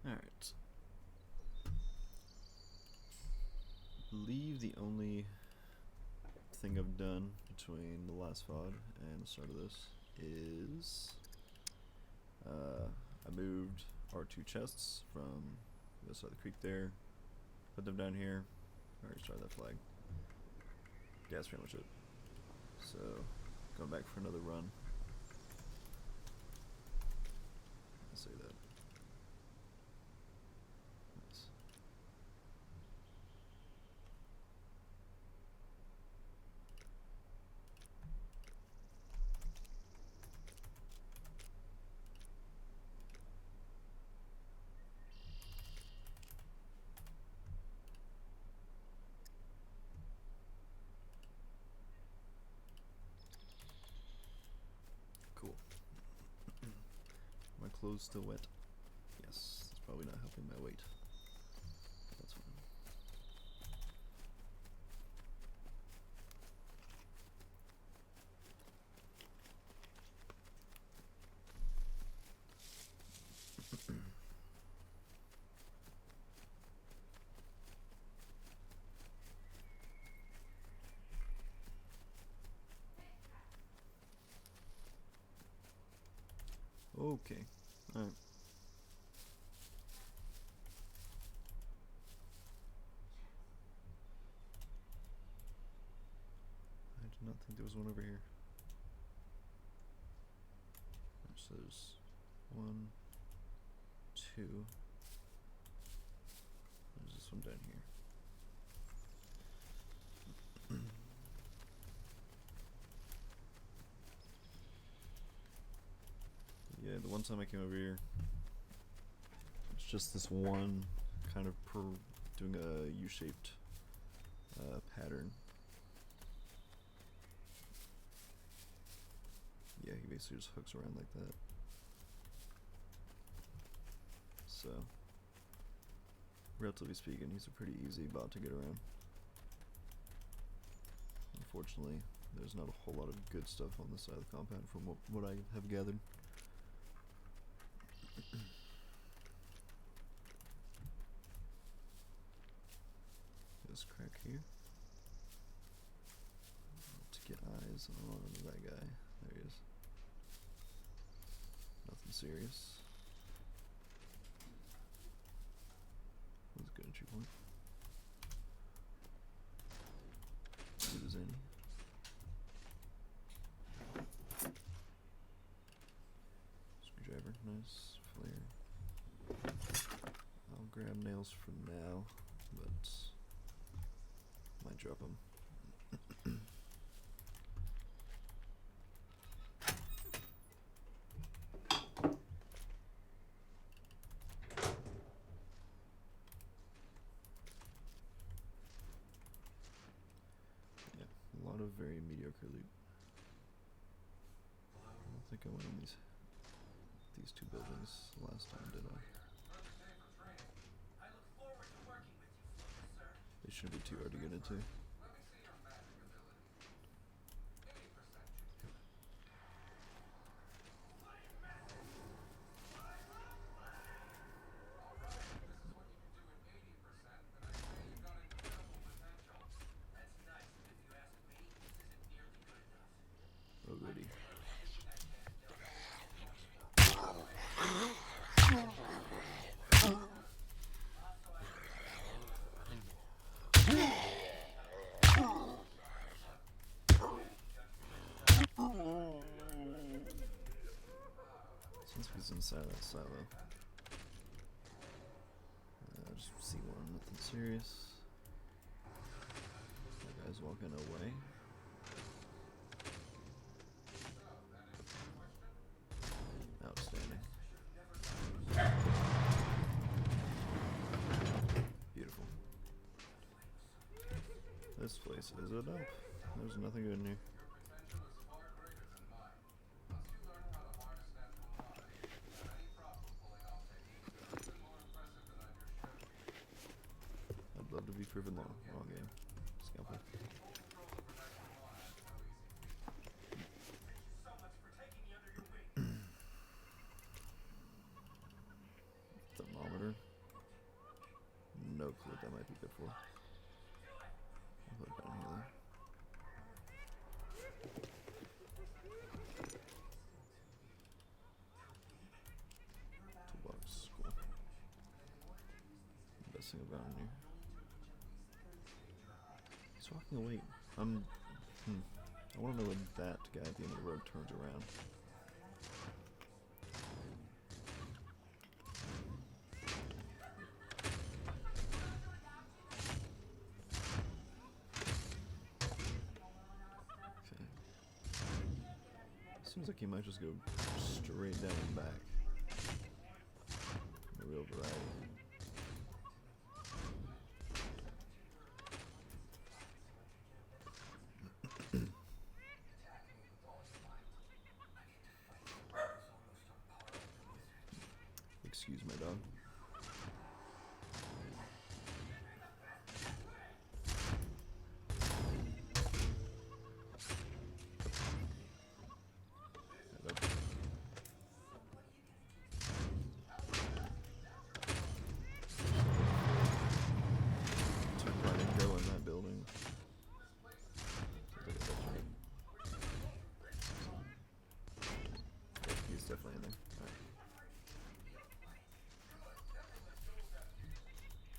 Alright. I believe the only thing I've done between the last VOD and the start of this is I moved our two chests from the other side of the creek there, put them down here. I already started that flag. Yeah, that's pretty much it. So, going back for another run. I'll say that. Nice. Cool. My clothes still wet? Yes, it's probably not helping my weight. That's fine. Okay, alright. I did not think there was one over here. So there's 1, 2. There's this one down here. Yeah, the one time I came over here, it's just this one kind of doing a U-shaped pattern. Yeah, he basically just hooks around like that. So, relatively speaking, he's a pretty easy bot to get around. Unfortunately, there's not a whole lot of good stuff on this side of the compound from what I have gathered. This crack here. To get eyes on that guy. There he is. Nothing serious. That's a good entry point. Good as any. Screwdriver, nice. Flare. I'll grab nails for now, but might drop them. Yeah, a lot of very mediocre loot. I don't think I went in these two buildings last time, did I? They shouldn't be too hard to get into. Oh goody. Since he's inside that silo, just see one, nothing serious. That guy's walking away. Outstanding. Beautiful. This place is a dump. There's nothing good in here. I'd love to be proven wrong. Wrong game. Scalpel. Thermometer. no clue what that might be good for. I'll put it down here though. Toolbox, cool. Best thing about in here. He's walking away. I want to know when that guy at the end of the road turns around. Okay. Seems like he might just go straight down and back. A real variety. Excuse my dog. Took right and go in that building. I think that's right. Yeah, he's definitely in there.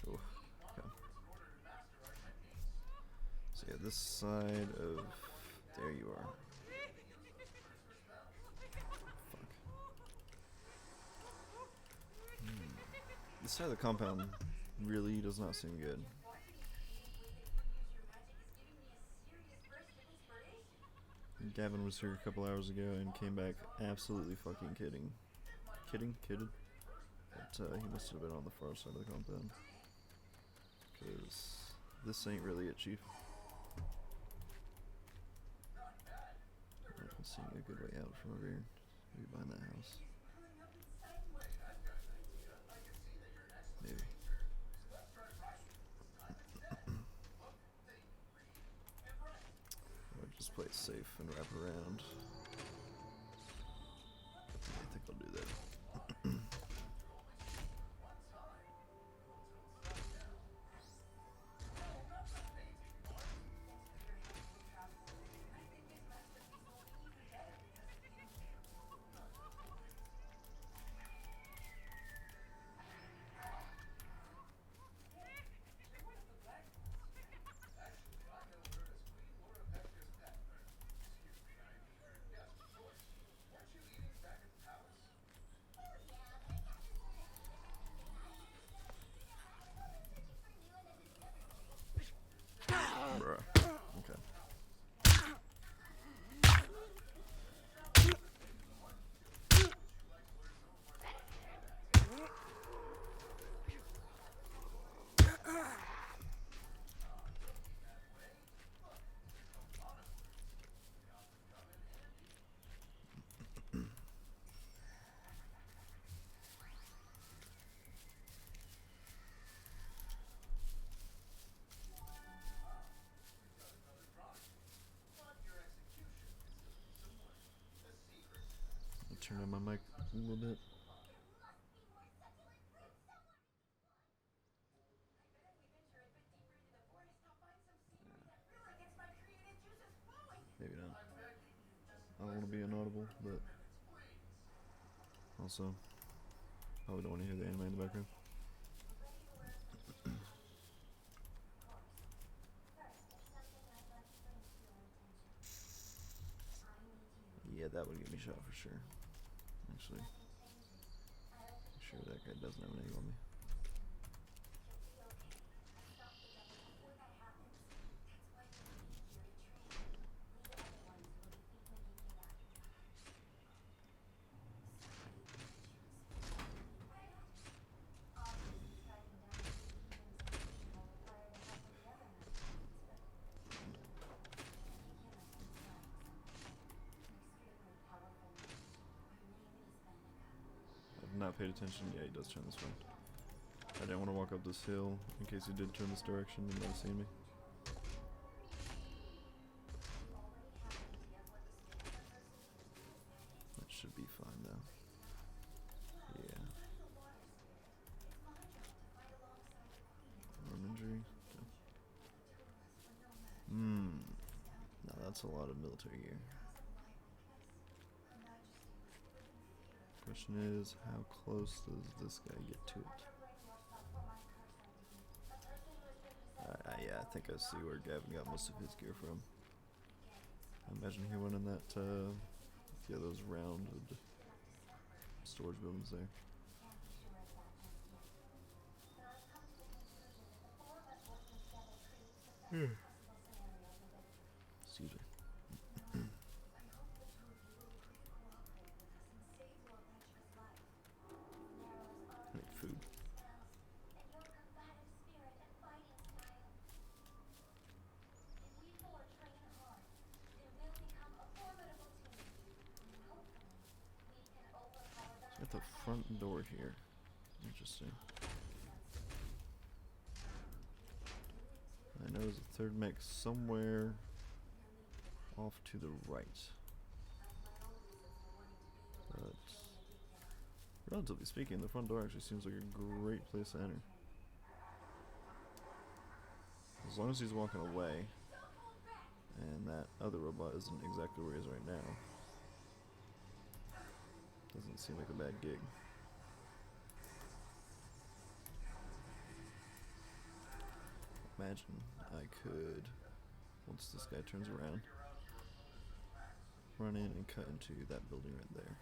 Alright. Okay. So yeah, this side of... There you are. Fuck. This side of the compound really does not seem good. Gavin was here a couple hours ago and came back absolutely fucking kidding. Kidded? But he must have been on the far side of the compound. Because this ain't really it, Chief. I'm not seeing a good way out from over here. Maybe behind that house. Maybe. I'll just play it safe and wrap around. I think I'll do that. Bruh. Okay. Turn on my mic a little bit. Maybe not. I don't want to be inaudible, but also, probably don't want to hear the anime in the background. Yeah, that would get me shot for sure. Actually, I'm sure that guy doesn't have an angle on me. Not paid attention. Yeah, he does turn this way. I didn't want to walk up this hill in case he did turn this direction and not see me. That should be fine though. Yeah. that's a lot of military gear. Question is, how close does this guy get to it? Yeah, I think I see where Gavin got most of his gear from. I imagine he went in that, yeah, those rounded storage buildings there. Excuse me. I need food. At the front door here. Interesting. I know there's a third mech somewhere off to the right. But relatively speaking, the front door actually seems like a great place to enter. As long as he's walking away and that other robot isn't exactly where he is right now. Doesn't seem like a bad gig. Imagine I could, once this guy turns around, run in and cut into that building right there.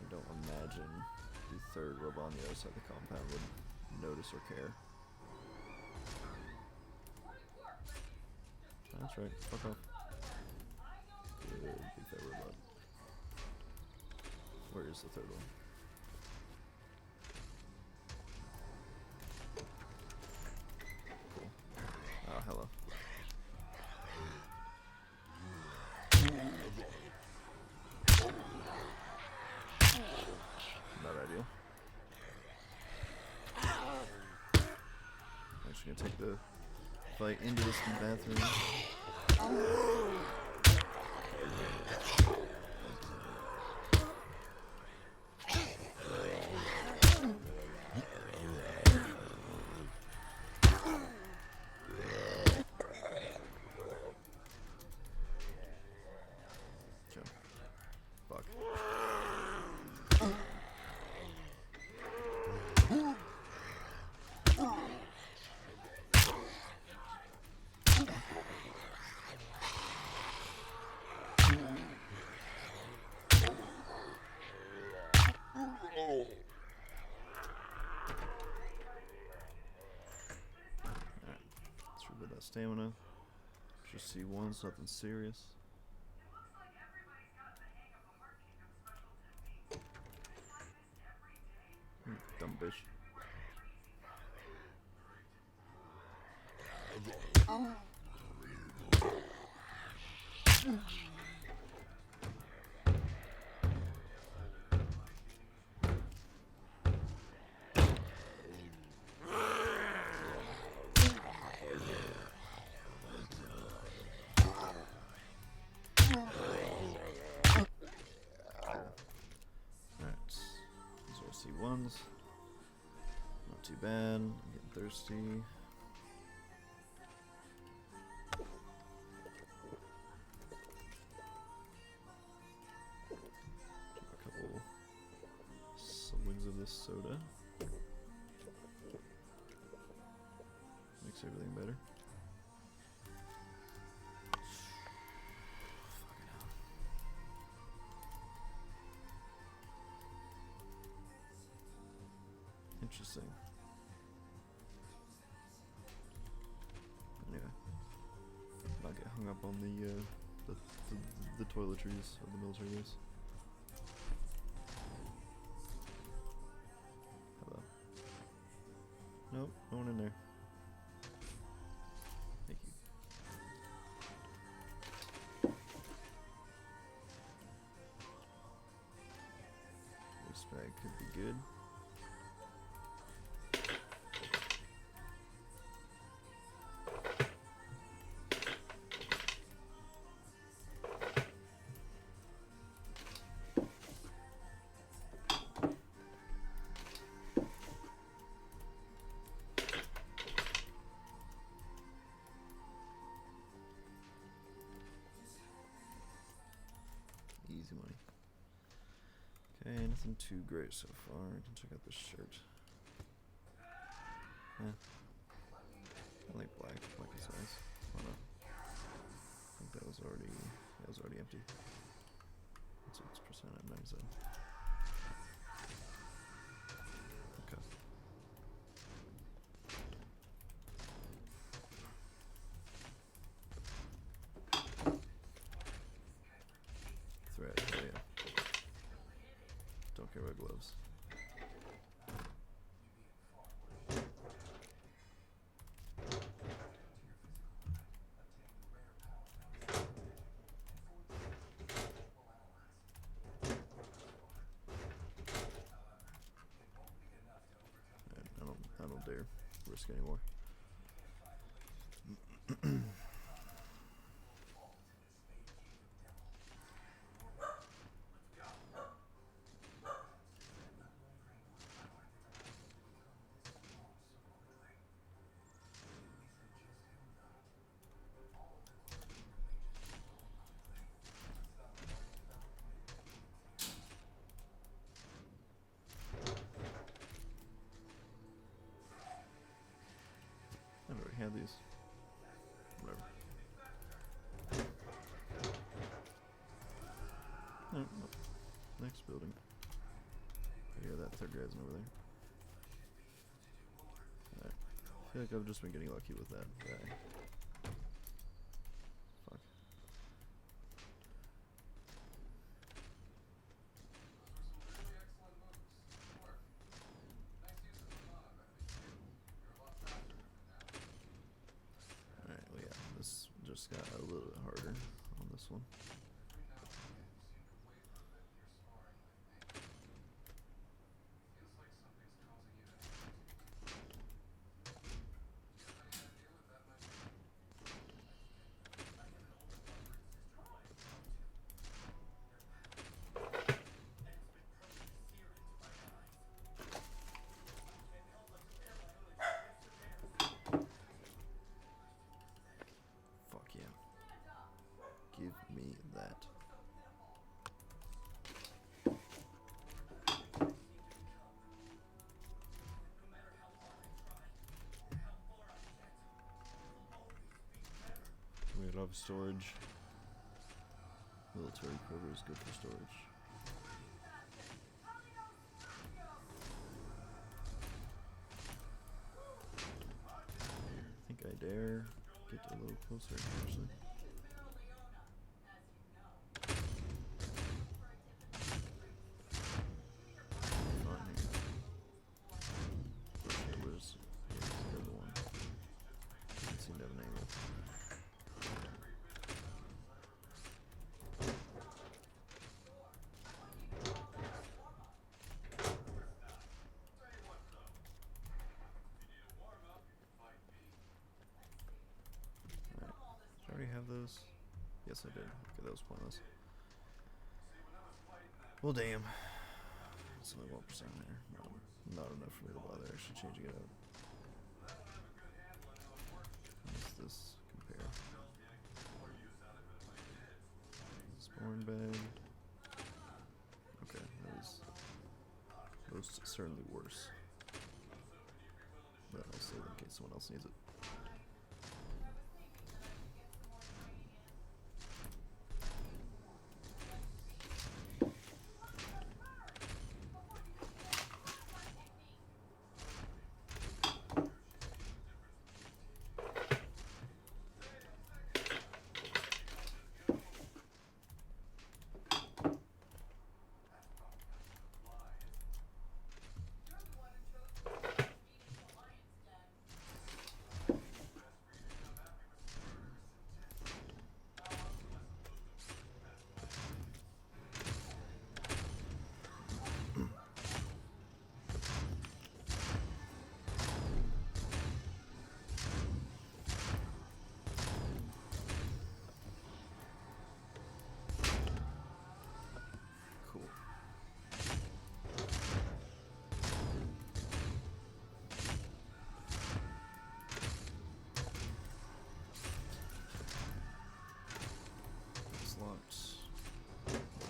I don't imagine the third robot on the other side of the compound would notice or care. That's right, fuck off. Good, big fat robot. Where is the third one? Cool. Oh, hello. Not ideal. Actually gonna take the fight into this bathroom. Fuck. Let's rebuild that stamina. Just C1's nothing serious. Dumb bitch. C1s. Not too bad. I'm getting thirsty. A couple swigs of this soda. Makes everything better. Interesting. Anyway, not get hung up on the toiletries of the military base. Hello. Nope, no one in there. Thank you. This bag could be good. Okay, nothing too great so far. I can check out this shirt. I like black. Black is nice. Why not? I think that was already empty. That's 6% at 97. Okay. Thread, oh yeah. Don't care about gloves. I don't dare risk anymore. I already had these. Whatever. No. Next building. Yeah, that third guy's over there. Alright. I feel like I've just been getting lucky with that guy. Fuck. Alright, well yeah, this just got a little bit harder on this one. Fuck yeah. Give me that. We love storage. Military quarter is good for storage. I think I dare get a little closer, actually. Where's the other one? Doesn't seem to have an angle. Did I already have those? Yes, I did. Okay, that was pointless. Well, damn. It's only 1% there. Not enough for me to bother actually changing it out. How does this compare? Spawn bag. Okay, that was most certainly worse. But I'll save it in case someone else needs it.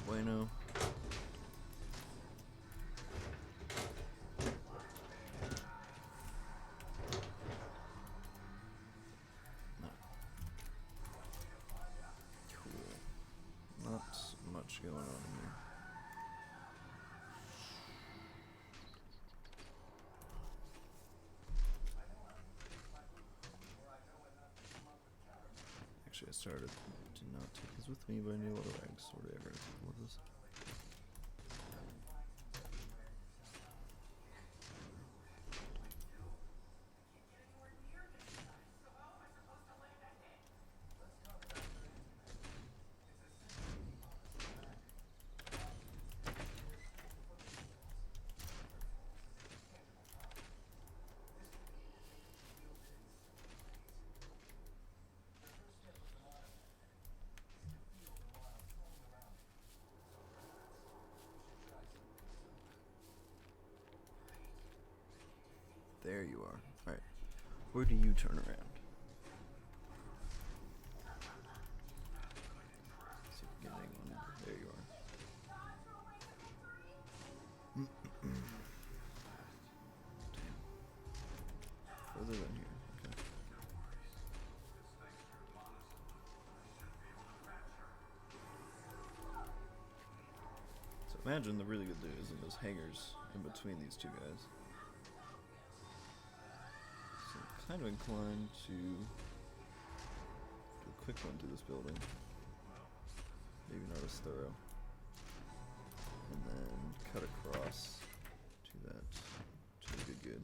Bueno. I started. Do not take this with me, but I need a lot of rags. Or whatever. I take all of this. There you are. Alright. Where do you turn around? See if we can get anyone. There you are. Damn. Further than here. Okay. So imagine the really good dude is in those hangars in between these two guys. Kind of inclined to do a quick one through this building. Maybe not as thorough. And then cut across to that. To the good.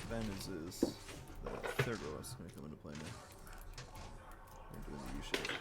Advantage is that third row is going to come into play now. We're doing the U-shape.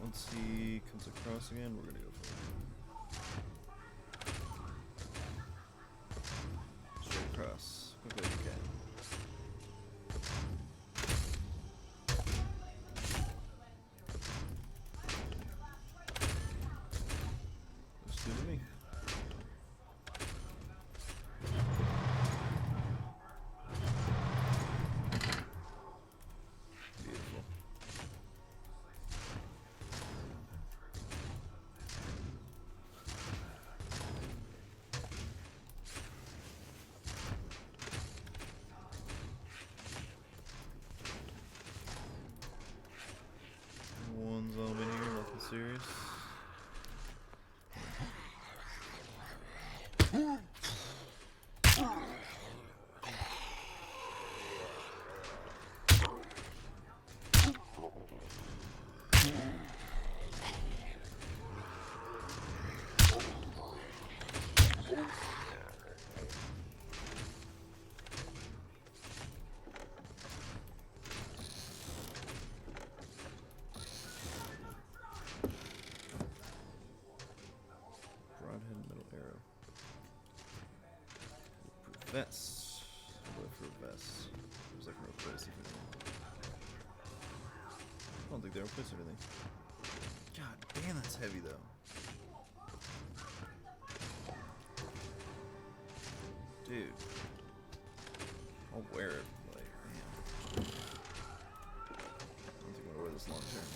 Once he comes across again, we're gonna go for it. Straight across, quickly as you can. Looks good to me. Beautiful. One's over here, nothing serious. Vest. I'll go for a vest. Seems like I can replace everything. I don't think they replace everything. God damn, that's heavy though. Dude. I'll wear it, like, man. I don't think I'm gonna wear this long term.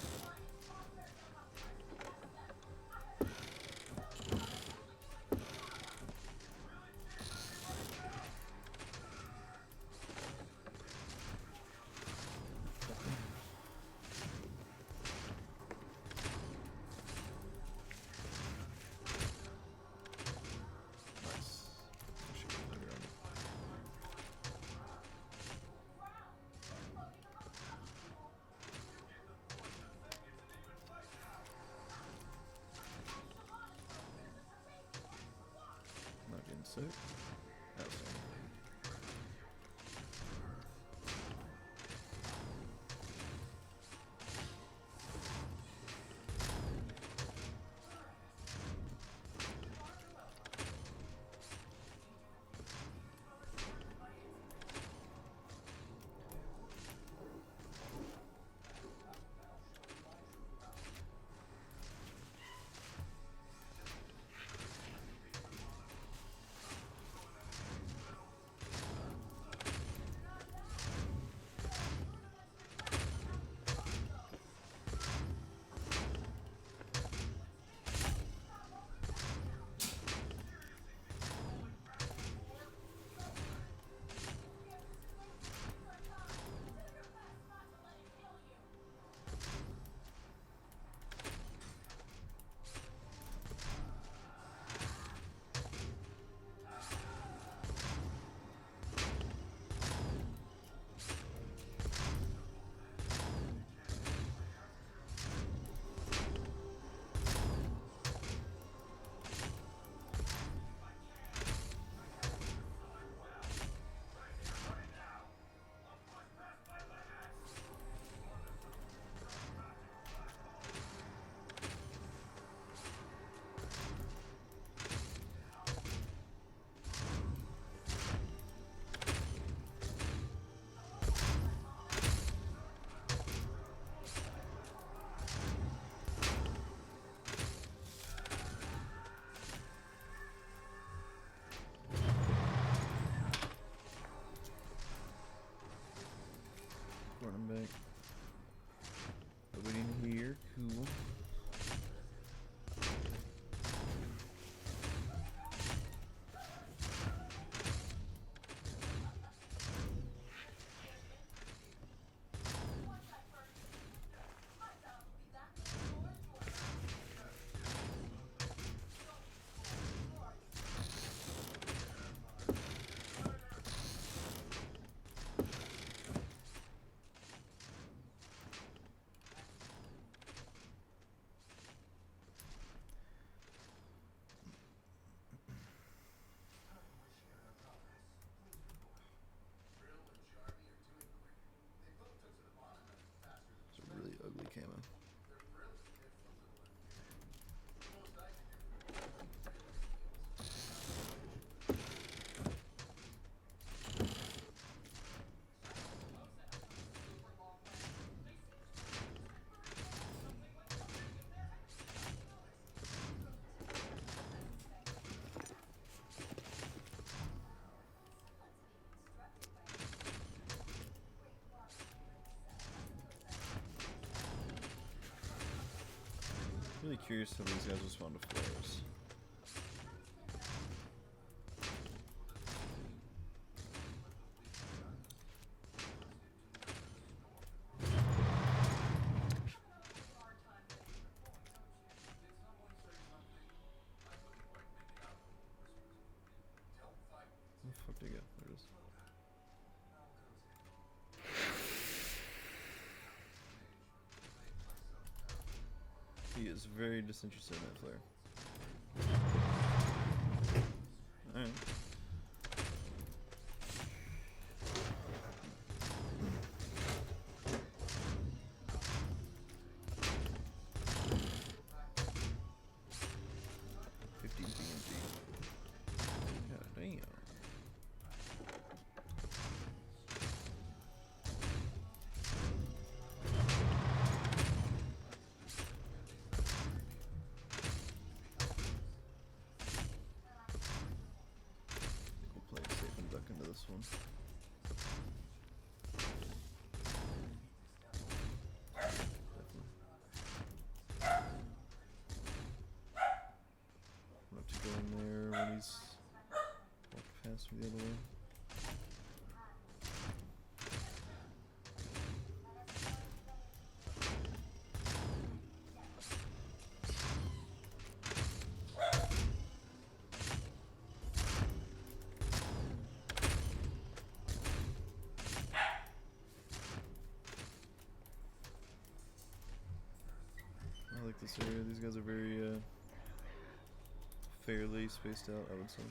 I'm back. Nobody in here. Cool. It's a really ugly camo. Really curious how these guys respond to flares. Where the fuck did he go? There it is. He is very disinterested in that flare. Alright. God damn. We'll play it safe and duck into this one. Definitely. We'll have to go in there when he's walked past me the other way. I like this area. These guys are very fairly spaced out, I would say.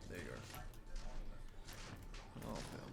There you are. Oh, hell.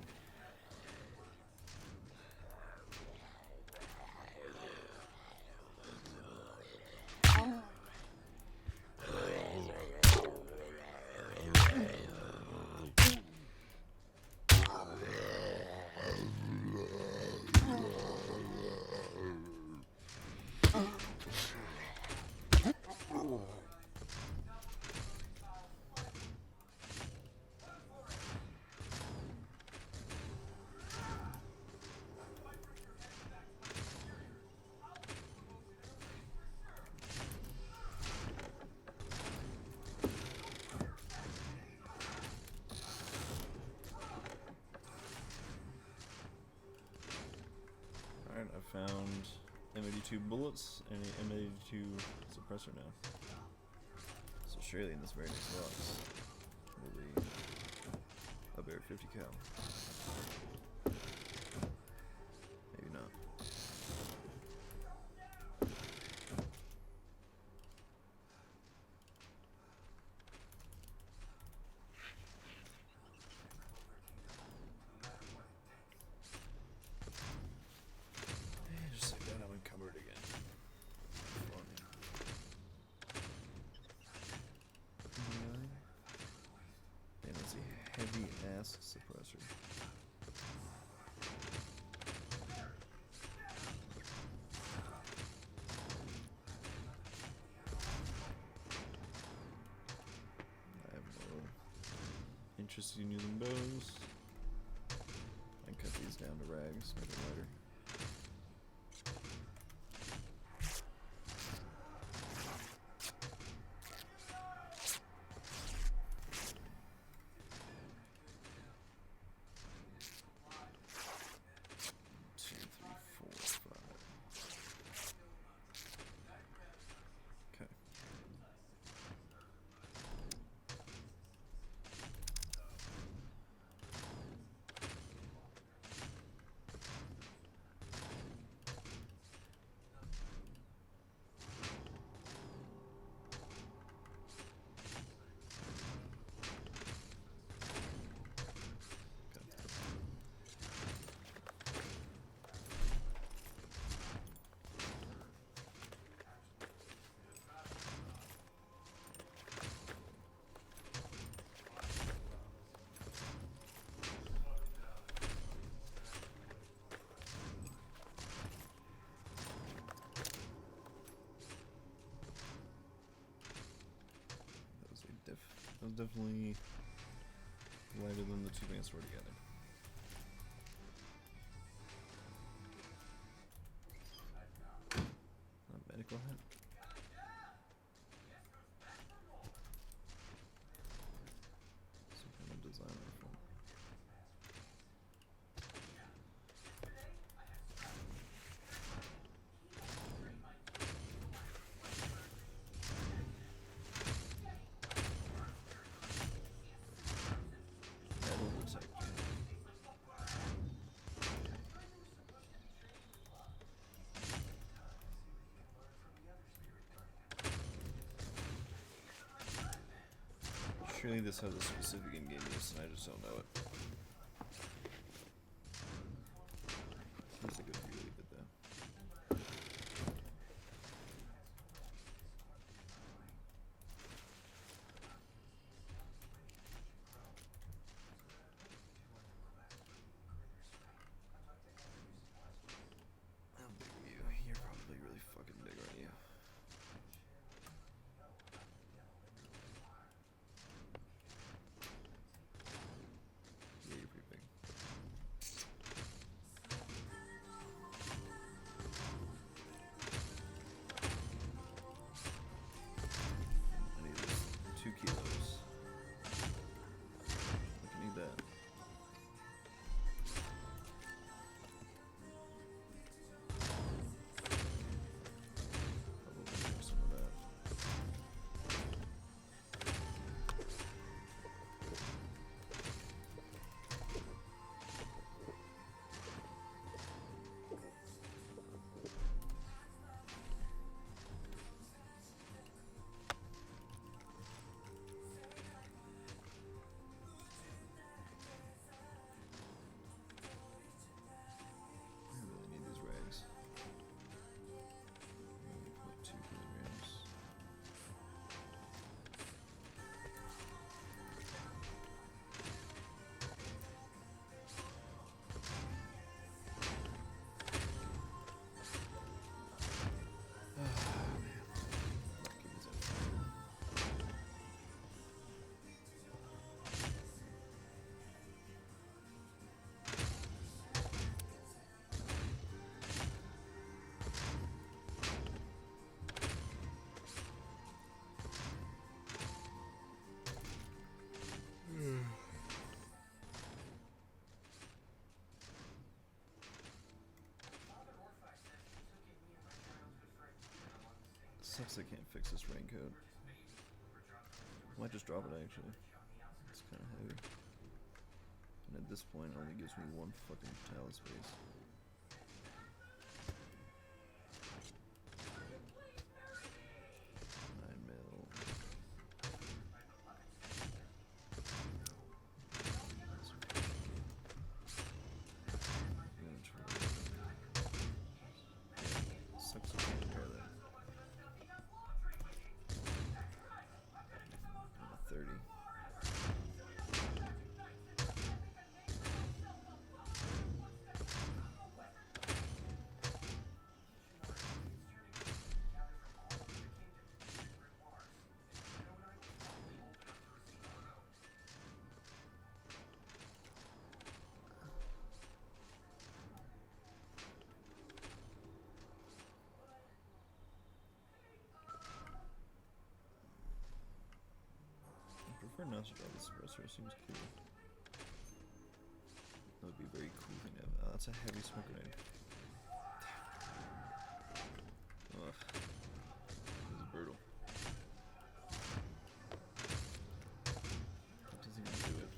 Alright, I found M82 bullets and an M82 suppressor now. So surely in this very next box will be a bare 50 cal. Maybe not. electricity using bows. I can cut these down to rags, make it lighter. That was definitely lighter than the two bands were together. Medical hit. Some kind of design rifle. Surely this has a specific in-game use and I just don't know it. Seems like it'd be really good though. How big are you? You're probably really fucking big, aren't you? Sucks I can't fix this raincoat. Might just drop it actually. It's kind of heavy. And at this point it only gives me one fucking tile space. Master Ball suppressor seems cool. That would be a very cool thing to have. Oh, that's a heavy smoke grenade. Ugh. This is brutal. That doesn't even do it.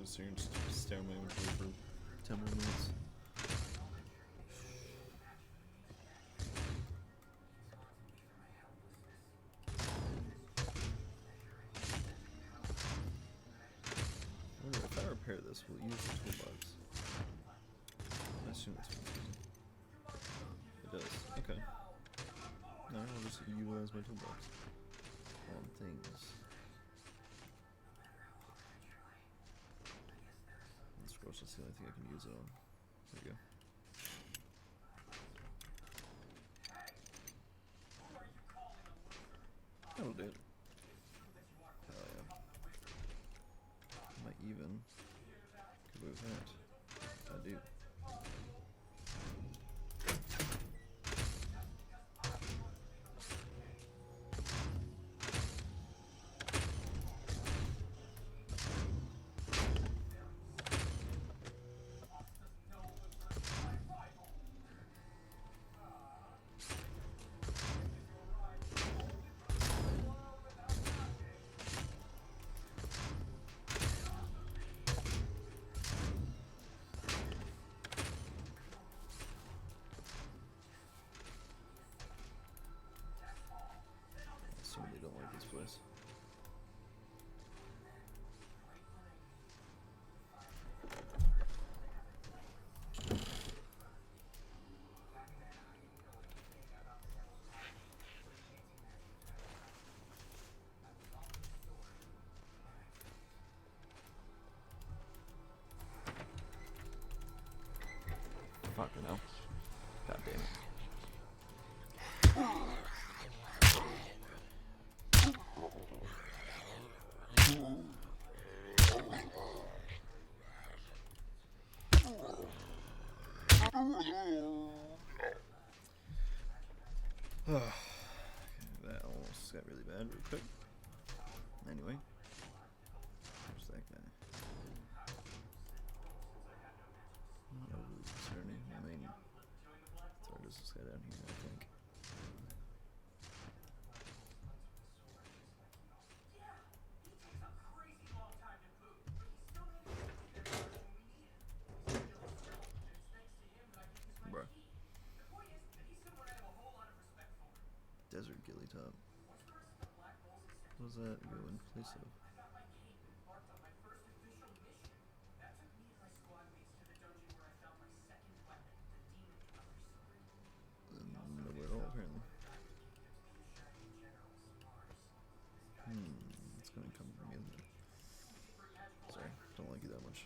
So you're just staring at my inventory for 10 more minutes. I wonder if I repair this, will it use the toolbox? I assume that's what it's using. It does. Okay. No, I'll just utilize my toolbox on things. That's the only thing I can use it on. There we go. That'll do it. Hell yeah. Am I even? Could move that. I do. Somebody don't like this place. Fucking hell. God damn it. That almost got really bad real quick. Anyway, there's that guy. Not overly concerning. I mean, so there's this guy down here, I think. Bruh. Desert Gilly Top. What does that go in place of? Nowhere at all, apparently. It's gonna come from me, isn't it? Sorry, don't like you that much.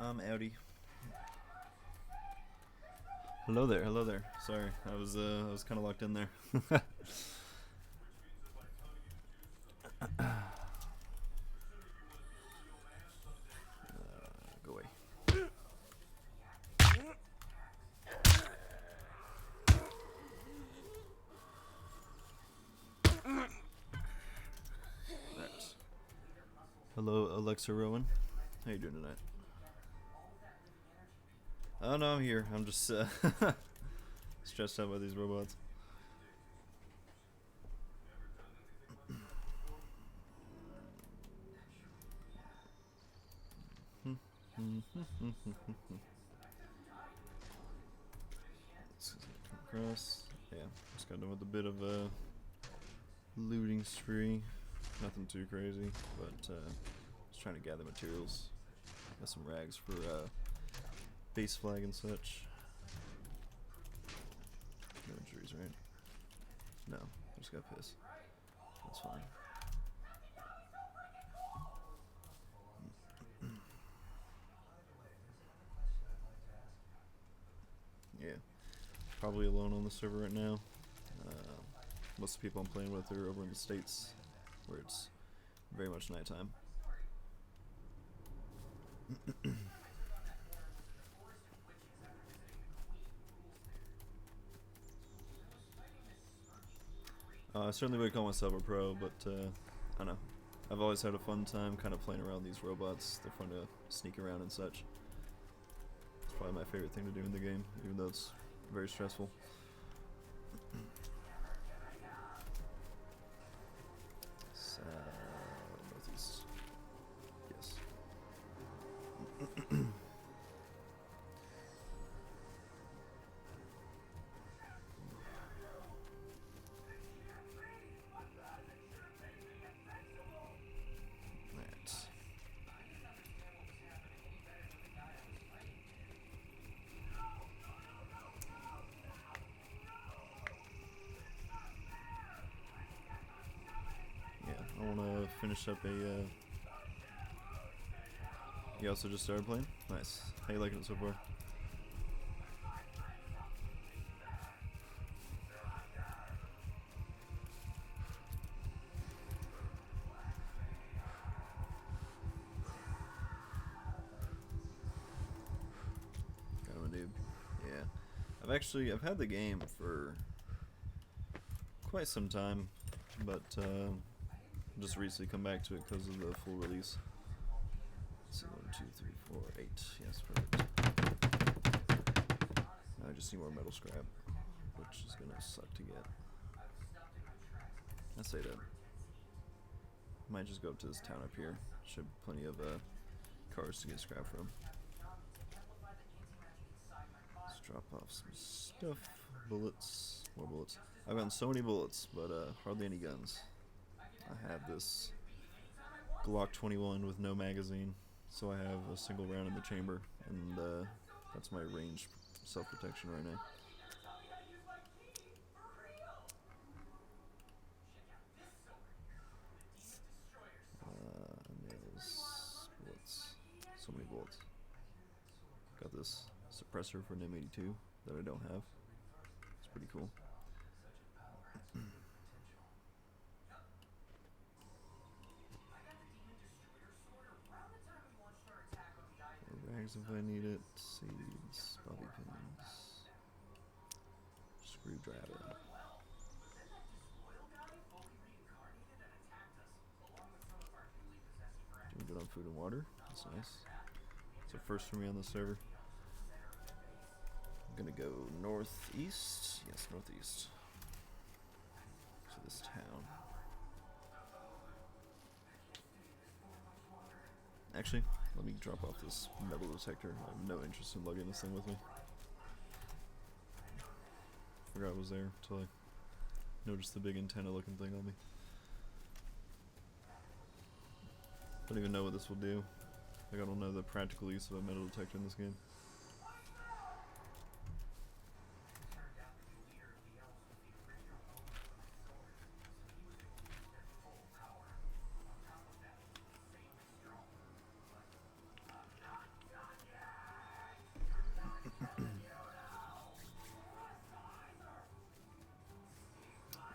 Audi. Hello there, hello there. Sorry, I was kind of locked in there. Go away. Right. Hello, Alexa Rowan. How you doing tonight? Oh no, I'm here. I'm just stressed out by these robots. Across. Yeah, just got done with a bit of a looting spree. Nothing too crazy, but just trying to gather materials. Got some rags for base flag and such. No injuries, right? No, I just got pissed. That's fine. Yeah, probably alone on the server right now. Most of the people I'm playing with are over in the States, where it's very much nighttime. I certainly would call myself a pro, but I don't know. I've always had a fun time kind of playing around these robots. They're fun to sneak around and such. It's probably my favorite thing to do in the game, even though it's very stressful. Northeast. Yes. I want to finish up a. You also just started playing? Nice. How you liking it so far? Kind of a noob. Yeah. I've had the game for quite some time, but just recently come back to it because of the full release. Let's see, 1, 2, 3, 4, 8. Yes, perfect. I just need more metal scrap, which is gonna suck to get. I say that. Might just go up to this town up here. Should have plenty of cars to get scrap from. Let's drop off some stuff. Bullets. More bullets. I've gotten so many bullets, but hardly any guns. I have this Glock 21 with no magazine, so I have a single round in the chamber, and that's my ranged self-protection right now. Nails, bullets, so many bullets. Got this suppressor for an M82 that I don't have. It's pretty cool. Rags if I need it. Seeds, bobby pins, screwdriver. Doing good on food and water. That's nice. It's a first for me on the server. I'm gonna go northeast. Yes, northeast. To this town. Actually, let me drop off this metal detector. I have no interest in lugging this thing with me. Forgot it was there until I noticed the big antenna looking thing on me. Don't even know what this will do. Like, I don't know the practical use of a metal detector in this game.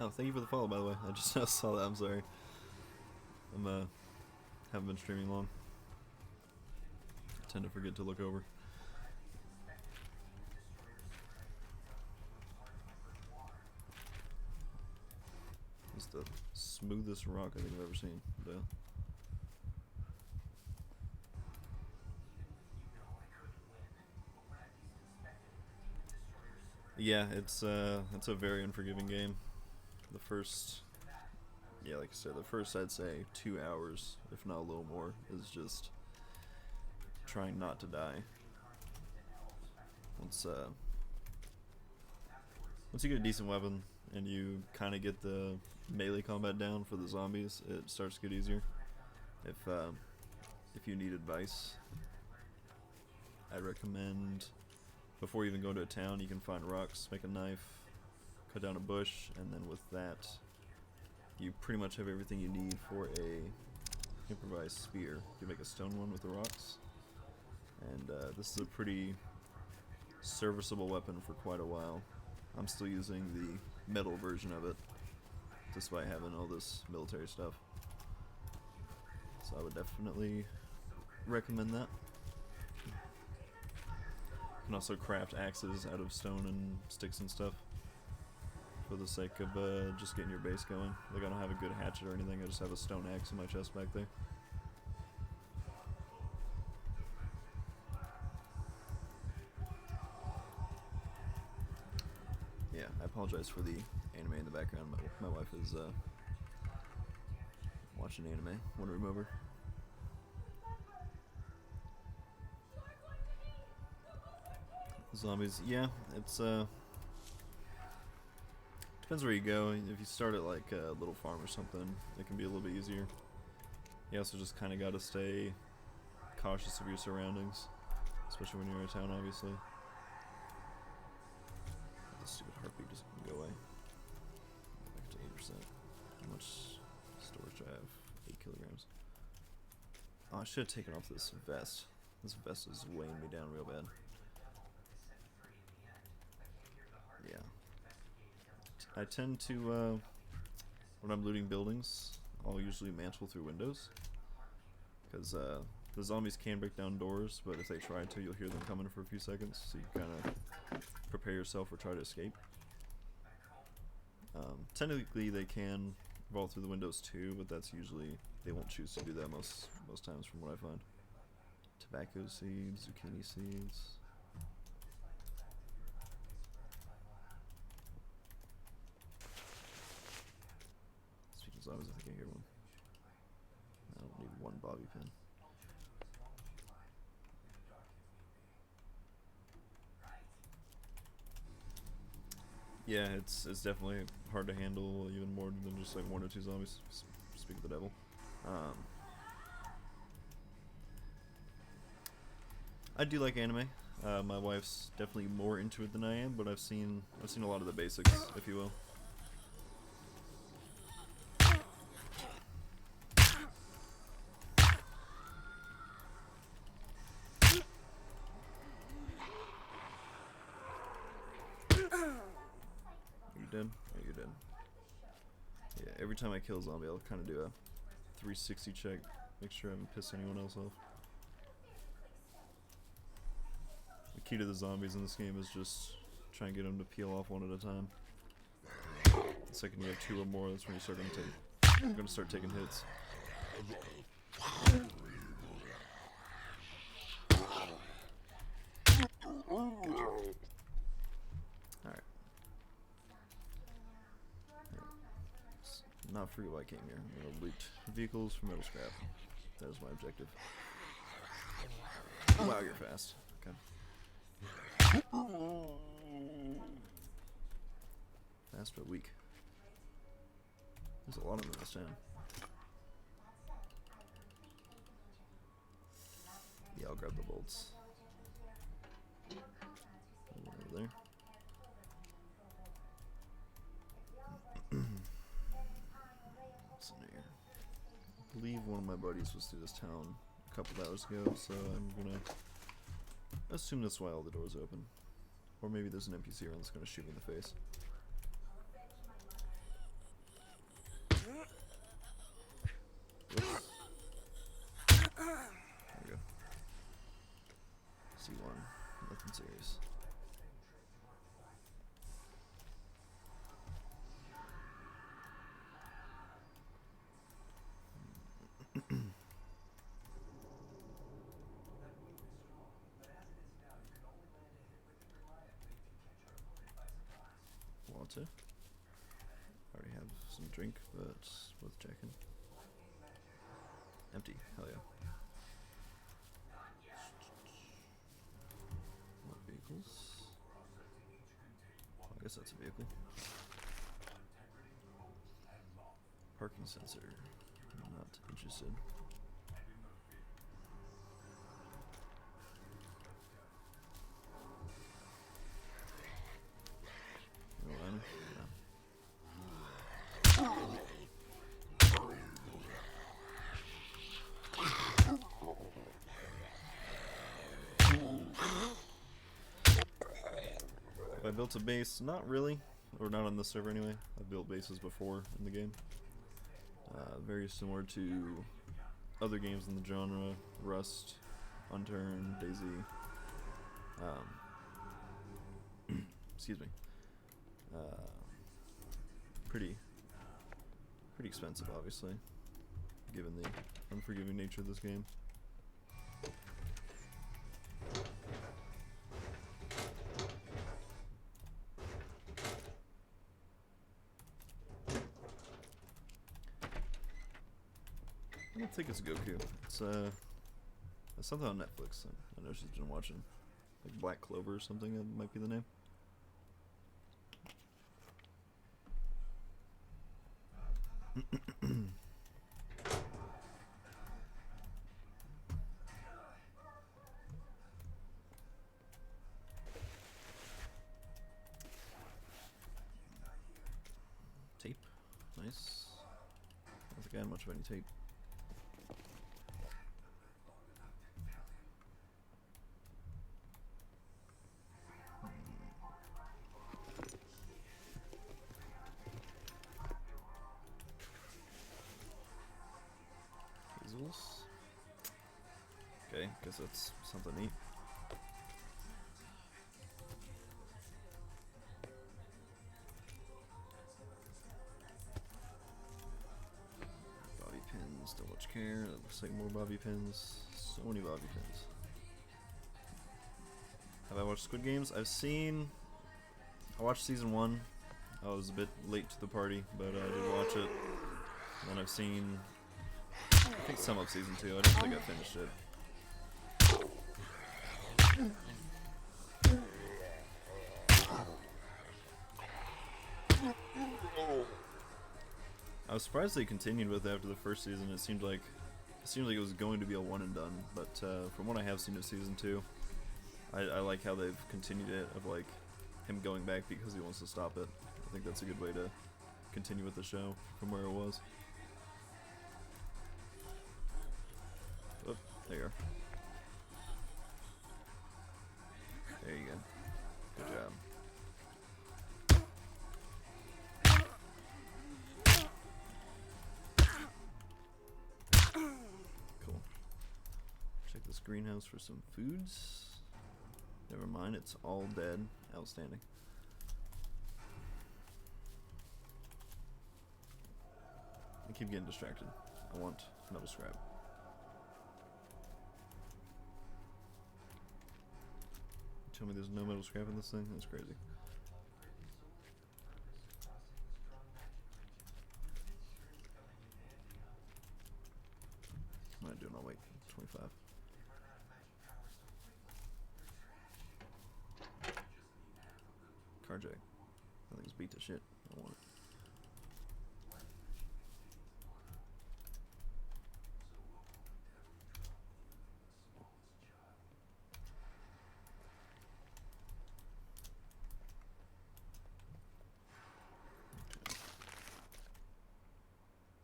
Oh, thank you for the follow, by the way. I just saw that. I'm sorry. Haven't been streaming long. I tend to forget to look over. It's the smoothest rock I think I've ever seen. Yeah, it's a very unforgiving game. The first, yeah, like I said, the first I'd say 2 hours, if not a little more, is just trying not to die. Once you get a decent weapon and you kind of get the melee combat down for the zombies, it starts to get easier. If you need advice, I recommend before you even go to a town, you can find rocks, make a knife, cut down a bush, and then with that, you pretty much have everything you need for a improvised spear. You can make a stone one with the rocks, and this is a pretty serviceable weapon for quite a while. I'm still using the metal version of it, despite having all this military stuff. So I would definitely recommend that. You can also craft axes out of stone and sticks and stuff for the sake of just getting your base going. Like, I don't have a good hatchet or anything, I just have a stone axe in my chest back there. Yeah, I apologize for the anime in the background. My wife is watching anime. Want to move over? Zombies, yeah, it's depends where you go. If you start at like a little farm or something, it can be a little bit easier. You also just kind of got to stay cautious of your surroundings, especially when you're in a town, obviously. The stupid heartbeat just go away. Back to 8%. How much storage do I have? 8 kilograms. Oh, I should have taken off this vest. This vest is weighing me down real bad. Yeah. I tend to, when I'm looting buildings, I'll usually mantle through windows. Because the zombies can break down doors, but if they try to, you'll hear them coming for a few seconds, so you kind of prepare yourself or try to escape. Technically, they can vault through the windows too, but that's usually, they won't choose to do that most times from what I find. Tobacco seeds, zucchini seeds. Speaking of zombies, I think I hear one. I don't need one bobby pin. Yeah, it's definitely hard to handle, even more than just like 1 or 2 zombies. Speak of the devil. I do like anime. My wife's definitely more into it than I am, but I've seen a lot of the basics, if you will. Dead? Oh, you're dead. Yeah, every time I kill a zombie, I'll kind of do a 360 check, make sure I haven't pissed anyone else off. The key to the zombies in this game is just try and get them to peel off one at a time. The second you have 2 or more, that's when you start gonna start taking hits. Alright. Not forget why I came here. I'm gonna loot vehicles for metal scrap. That is my objective. Wow, you're fast. Okay. Fast but weak. There's a lot of them in this town. Yeah, I'll grab the bolts. One over there. What's in here? I believe one of my buddies was through this town a couple of hours ago, so I'm gonna assume that's why all the doors are open. Or maybe there's an NPC around that's gonna shoot me in the face. Whoops. There we go. C1. Nothing serious. Water. Already have some drink, but worth checking. Empty. Hell yeah. What vehicles? Oh, I guess that's a vehicle. Parking sensor. Not interested. No. I built a base, not really, or not on this server anyway. I've built bases before in the game. Very similar to other games in the genre, Rust, Unturned, DayZ. Excuse me. Pretty expensive, obviously, given the unforgiving nature of this game. I don't think it's Goku. It's something on Netflix. I know she's been watching, like Black Clover or something. That might be the name. Tape, nice. I don't think I had much of any tape. Okay, guess that's something neat. Bobby pins, don't much care. That looks like more bobby pins. So many bobby pins. Have I watched Squid Games? I watched season 1. I was a bit late to the party, but I did watch it. And I've seen, I think, some of season 2. I don't think I finished it. I was surprised they continued with it after the first season. It seemed like it was going to be a one and done, but from what I have seen of season 2, I like how they've continued it, of like him going back because he wants to stop it. I think that's a good way to continue with the show from where it was. Oh, there you are. There you go. Good job. Cool. Check this greenhouse for some foods. Never mind, it's all dead. Outstanding. I keep getting distracted. I want metal scrap. Tell me there's no metal scrap in this thing? That's crazy. What am I doing? I'll wait. 25. Carjack. That thing's beat to shit. I want it.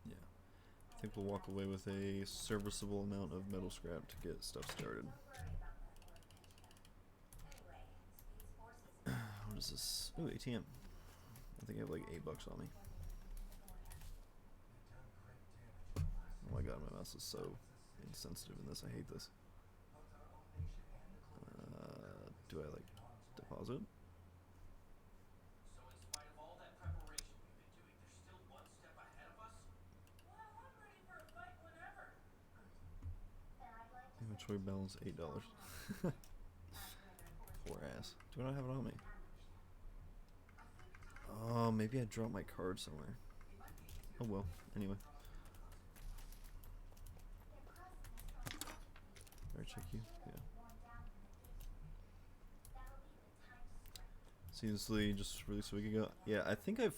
Yeah. I think we'll walk away with a serviceable amount of metal scrap to get stuff started. What is this? Ooh, ATM. I think I have like $8 on me. mouse is so insensitive in this. I hate this. Do I like deposit? So in spite of all that preparation we've been doing, there's still one step ahead of us? Well, I'm ready for a fight whenever. Inventory balance $8. Poor ass. Do I not have it on me? Oh, maybe I dropped my card somewhere. Oh well. Anyway. Better check you. Yeah. Seriously, just released a week ago. Yeah, I think I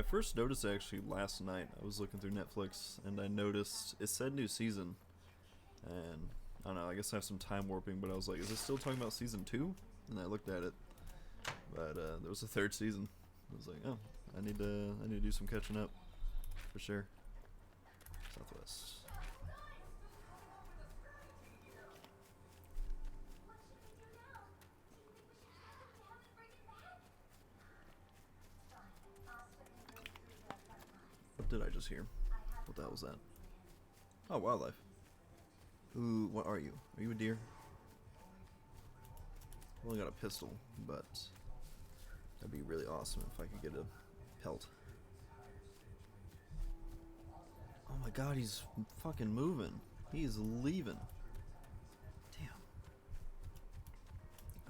first noticed it actually last night. I was looking through Netflix and I noticed it said new season, and I don't know. I guess I have some time warping, but I was like, is it still talking about season 2? And I looked at it, but there was a 3rd season. I was like, oh, I need to do some catching up for sure. Southwest. What did I just hear? What the hell was that? Oh, wildlife. Ooh, what are you? Are you a deer? I've only got a pistol, but that'd be really awesome if I could get a pelt. Oh my god, he's fucking moving. He's leaving. Damn.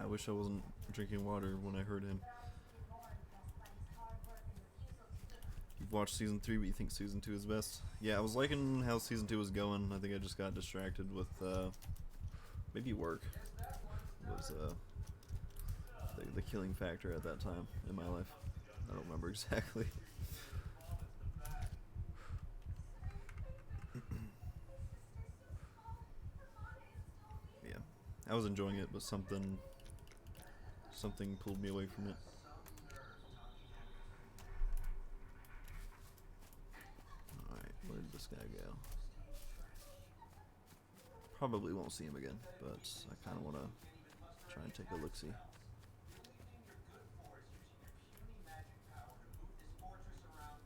I wish I wasn't drinking water when I heard him. You've watched season 3, but you think season 2 is best? Yeah, I was liking how season 2 was going. I think I just got distracted with maybe work was the killing factor at that time in my life. I don't remember exactly. Yeah, I was enjoying it, but something pulled me away from it. Alright, where did this guy go? Probably won't see him again, but I kind of want to try and take a look-see.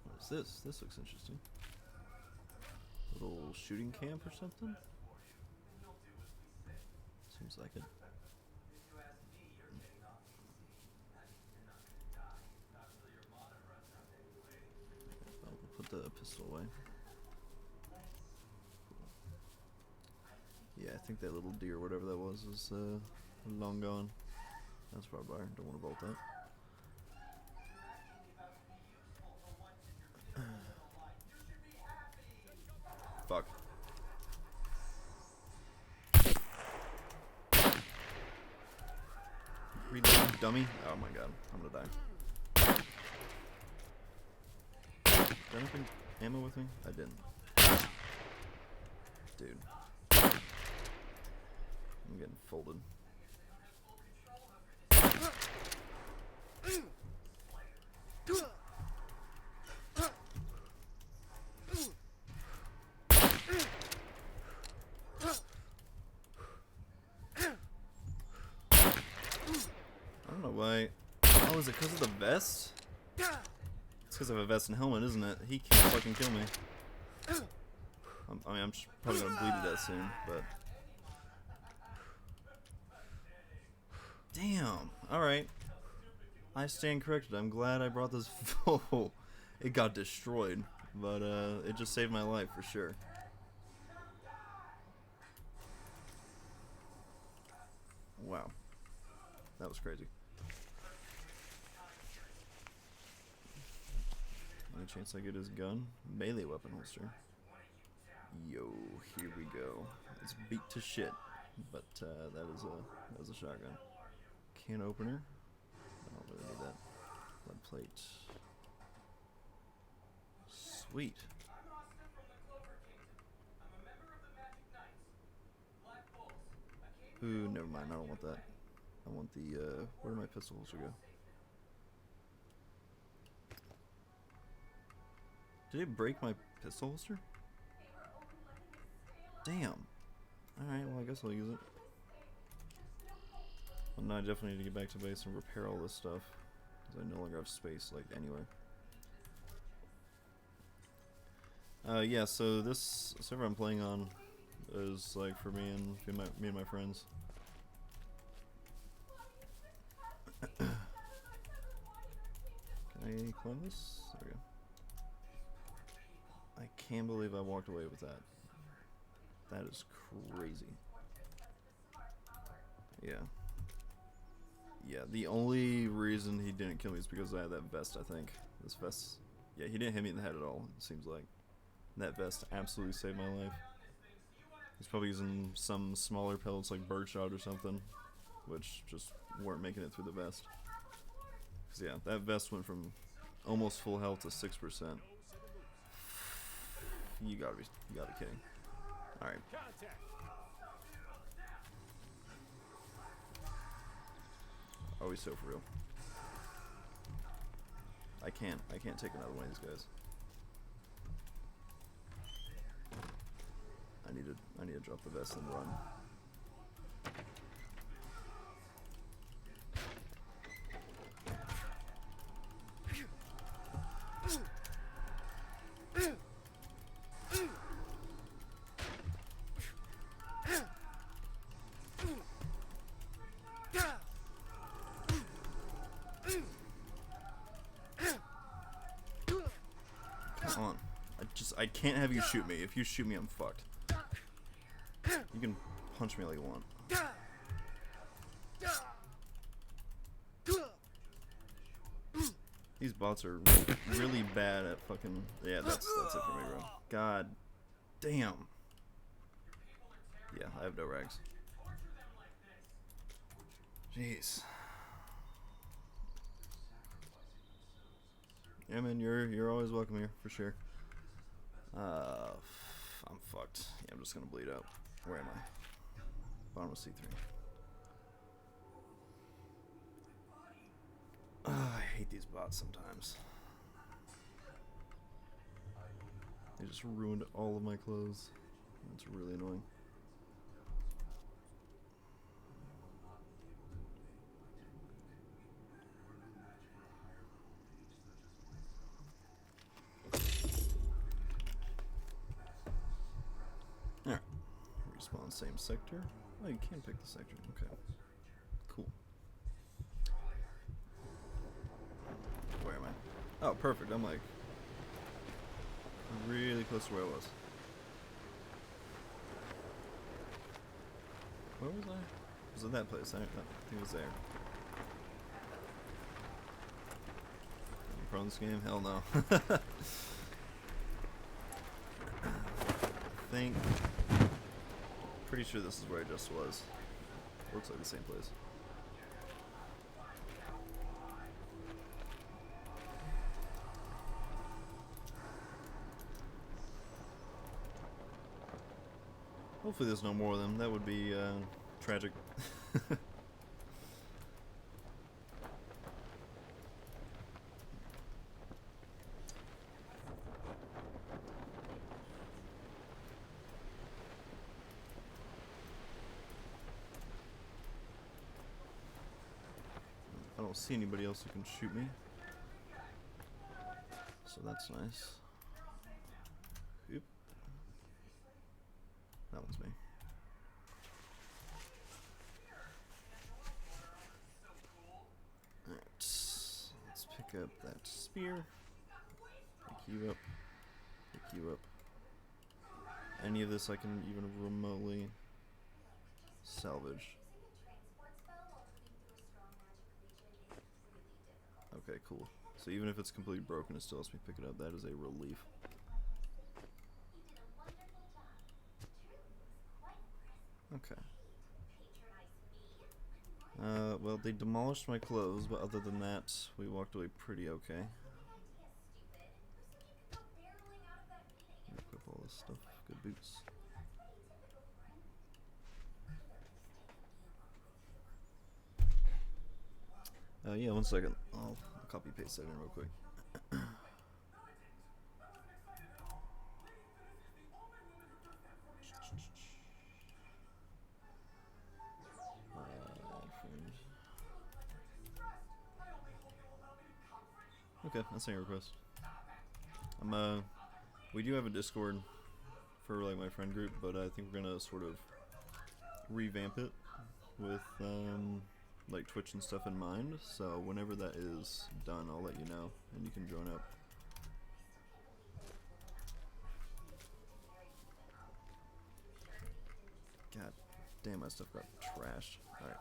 What is this? This looks interesting. Little shooting camp or something? Seems like it. I'll put the pistol away. Yeah, I think that little deer, whatever that was long gone. That's barbed wire. Don't want to bolt that. Fuck. Read that, dummy. Oh my god, I'm gonna die. Did I not bring ammo with me? I didn't. Dude. I'm getting folded. I don't know why. Oh, is it because of the vest? It's because of a vest and helmet, isn't it? He can't fucking kill me. I mean, I'm probably gonna bleed to death soon, but... Damn. Alright. I stand corrected. I'm glad I brought this... Oh, it got destroyed. But, it just saved my life, for sure. Wow. That was crazy. Any chance I get his gun? Melee weapon holster. Yo, here we go. It's beat to shit, but that is a shotgun. Can opener. I don't really need that. Lead plate. Sweet. Ooh, never mind. I don't want that. I want the where did my pistol holster go? Did it break my pistol holster? Damn. Alright, well I guess I'll use it. Well, no, I definitely need to get back to base and repair all this stuff. Because I no longer have space, like, anywhere. Yeah, so this server I'm playing on is like for me and my friends. Can I climb this? There we go. I can't believe I walked away with that. That is crazy. Yeah. Yeah, the only reason he didn't kill me is because I had that vest, I think. This vest... Yeah, he didn't hit me in the head at all, it seems like. That vest absolutely saved my life. He's probably using some smaller pellets like birdshot or something, which just weren't making it through the vest. Cause yeah, that vest went from almost full health to 6%. You gotta be kidding. Alright. Are we so for real? I can't take another one of these guys. I need to drop the vest and run. Come on. I can't have you shoot me. If you shoot me, I'm fucked. You can punch me all you want. These bots are really bad at fucking... Yeah, that's it for me, bro. God damn. Yeah, I have no rags. Jeez. Yeah, man, you're always welcome here, for sure. I'm fucked. Yeah, I'm just gonna bleed out. Where am I? Bottom of C3. I hate these bots sometimes. They just ruined all of my clothes. That's really annoying. Alright. Respawn same sector. Oh, you can pick the sector. Okay. Cool. Where am I? Oh, perfect. I'm like really close to where I was. Where was I? Was it that place? I think it was there. Am I pro in this game? Hell no. Pretty sure this is where I just was. Looks like the same place. Hopefully there's no more of them. That would be tragic. I don't see anybody else who can shoot me, so that's nice. Oop. That one's me. Alright, let's pick up that spear. Pick you up. Pick you up. Any of this I can even remotely salvage. Okay, cool. So even if it's completely broken, it still lets me pick it up. That is a relief. Okay. Well, they demolished my clothes, but other than that, we walked away pretty okay. Equip all this stuff. Good boots. Yeah, one second. I'll copy paste that in real quick. Okay, that's your request. I'm We do have a Discord for like my friend group, but I think we're gonna sort of revamp it with like Twitch and stuff in mind. So whenever that is done, I'll let you know, and you can join up. God damn, my stuff got trashed. Alright.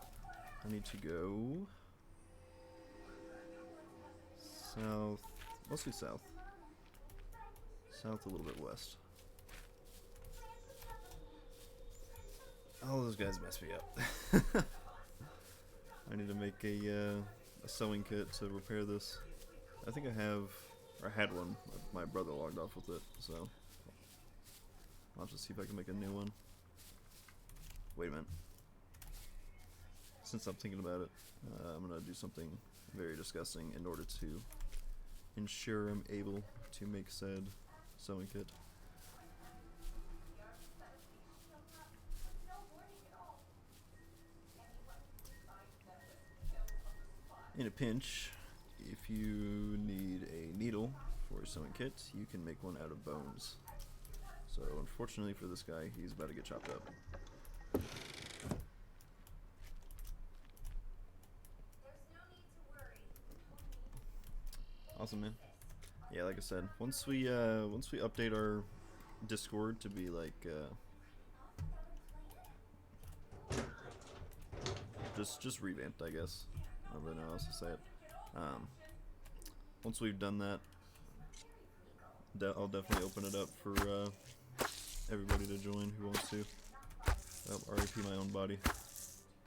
I need to go south, mostly south. South, a little bit west. All those guys mess me up. I need to make a sewing kit to repair this. I think I have, or I had one. My brother logged off with it, so I'll have to see if I can make a new one. Wait a minute. Since I'm thinking about it, I'm gonna do something very disgusting in order to ensure I'm able to make said sewing kit. In a pinch, if you need a needle for a sewing kit, you can make one out of bones. So unfortunately for this guy, he's about to get chopped up. Awesome, man. Yeah, like I said, once we update our Discord to be like just revamped, I guess. I don't really know how else to say it. Once we've done that, I'll definitely open it up for everybody to join who wants to. Oh, RIP my own body.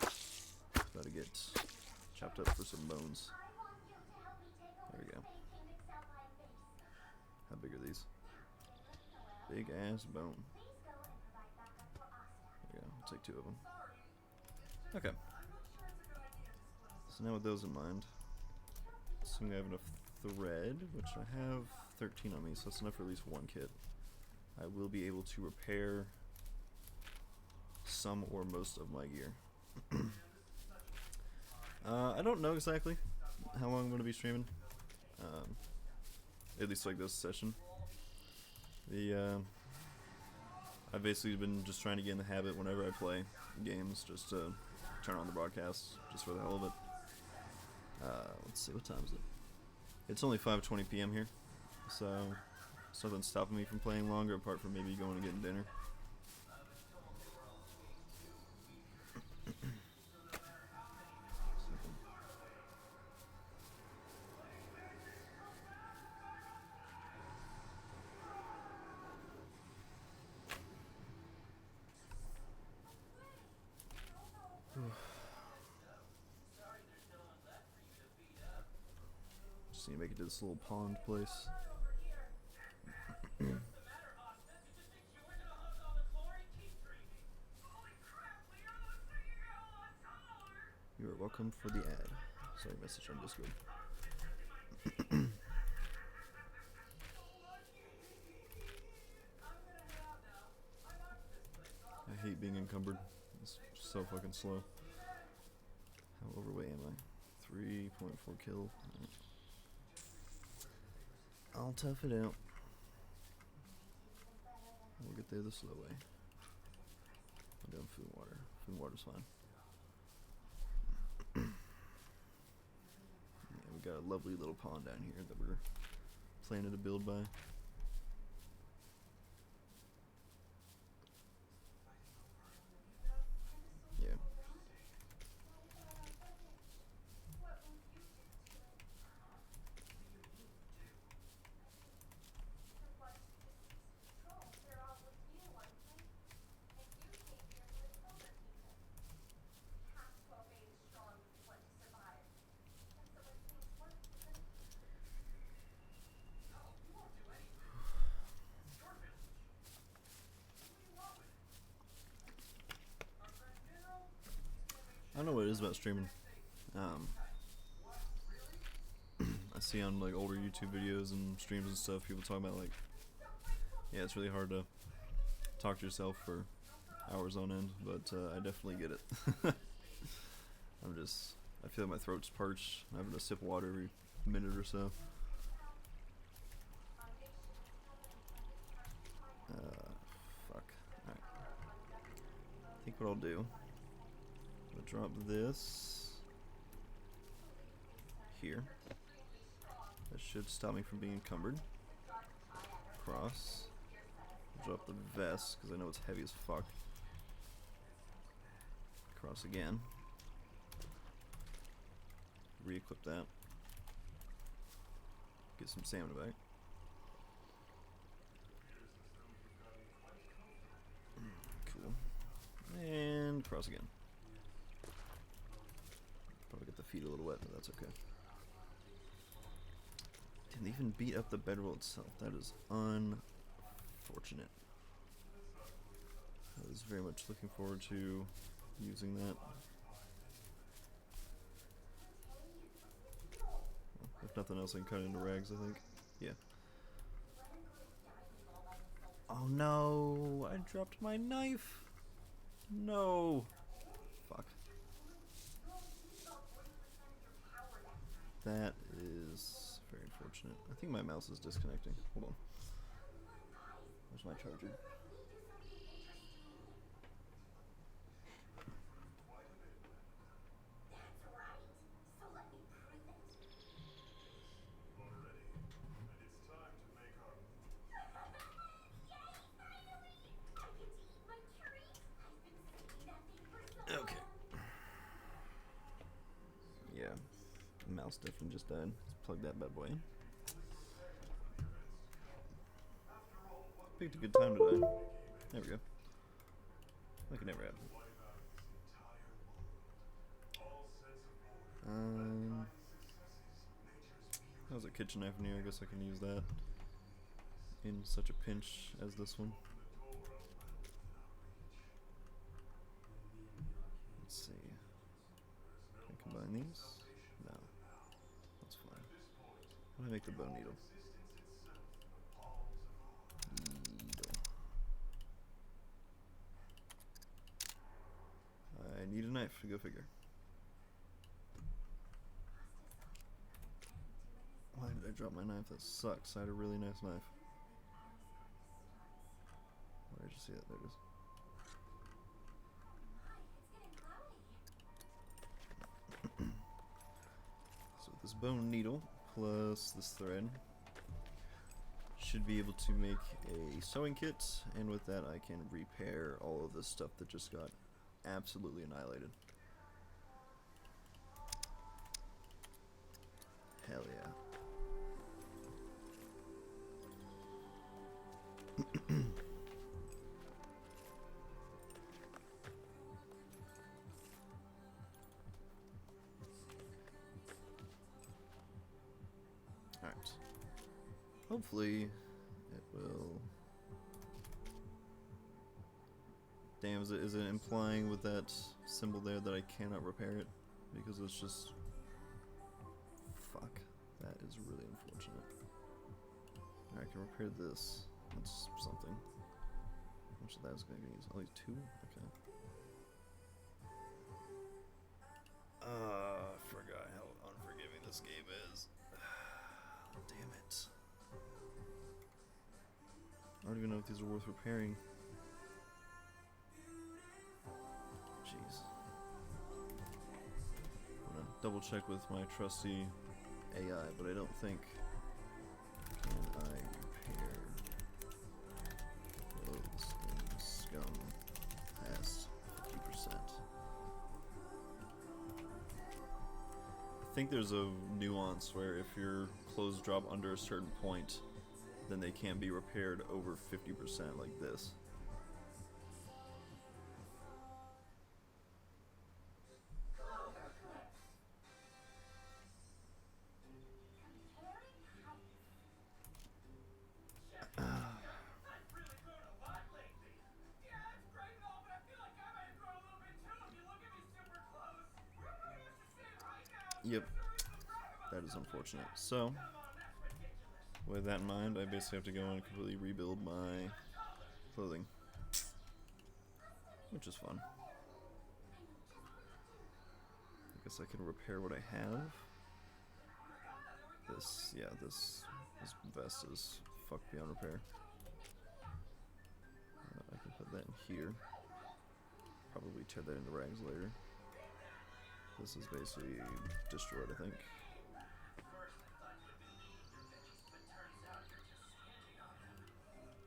About to get chopped up for some bones. There we go. How big are these? Big ass bone. There we go. I'll take 2 of them. Okay. So now with those in mind, assuming I have enough thread, which I have 13 on me, so that's enough for at least 1 kit, I will be able to repair some or most of my gear. I don't know exactly how long I'm going to be streaming, at least like this session. I've basically been just trying to get in the habit whenever I play games, just to turn on the broadcast, just for the hell of it. Let's see, what time is it? It's only 5:20 p.m. here, so nothing's stopping me from playing longer apart from maybe going and getting dinner. Just need to make it to this little pond place. You are welcome for the ad. Sorry, message on Discord. I hate being encumbered. It's so fucking slow. How overweight am I? 3.4 kill. I'll tough it out. We'll get there the slow way. I'm doing food and water. Food and water's fine. Yeah, we got a lovely little pond down here that we're planning to build by. Yeah. I don't know what it is about streaming. I see on like older YouTube videos and streams and stuff, people talk about like, yeah, it's really hard to talk to yourself for hours on end, but I definitely get it. I feel like my throat's parched. I'm having to sip water every minute or so. think what I'll do, I'll drop this here. That should stop me from being encumbered. Cross. Drop the vest, because I know it's heavy as fuck. Cross again. Re-equip that. Get some stamina back. Cool. And cross again. Probably get the feet a little wet, but that's okay. Didn't even beat up the bedroll itself. That is unfortunate. I was very much looking forward to using that. Well, if nothing else, I can cut it into rags, I think. Yeah. Oh no! I dropped my knife! No! Fuck. That is very unfortunate. I think my mouse is disconnecting. Hold on. Where's my charger? Okay. Yeah. Mouse definitely just died. Let's plug that bad boy in. Picked a good time to die. There we go. Like it never happened. How's a kitchen knife in here? I guess I can use that in such a pinch as this one. Let's see. Can I combine these? No. That's fine. How do I make the bone needle? I need a knife, go figure. Why did I drop my knife? That sucks. I had a really nice knife. Where did you see that? There it is. So with this bone needle plus this thread, should be able to make a sewing kit, and with that I can repair all of this stuff that just got absolutely annihilated. Hell yeah. Alright. Hopefully it will. Damn, is it implying with that symbol there that I cannot repair it? Because it's just... Fuck. That is really unfortunate. Alright, I can repair this. That's something. How much of that is going to use? Only 2? Okay. I forgot how unforgiving this game is. Damn it. I don't even know if these are worth repairing. Jeez. I'm gonna double check with my trusty AI, but I don't think. Can I repair clothes in Scum past 50%? I think there's a nuance where if your clothes drop under a certain point, then they can't be repaired over 50% like this. Yep, that is unfortunate. So, with that in mind, I basically have to go and completely rebuild my clothing, which is fun. I guess I can repair what I have. This, yeah, this vest is fucked beyond repair. I can put that in here. probably tear that into rags later. This is basically destroyed, I think.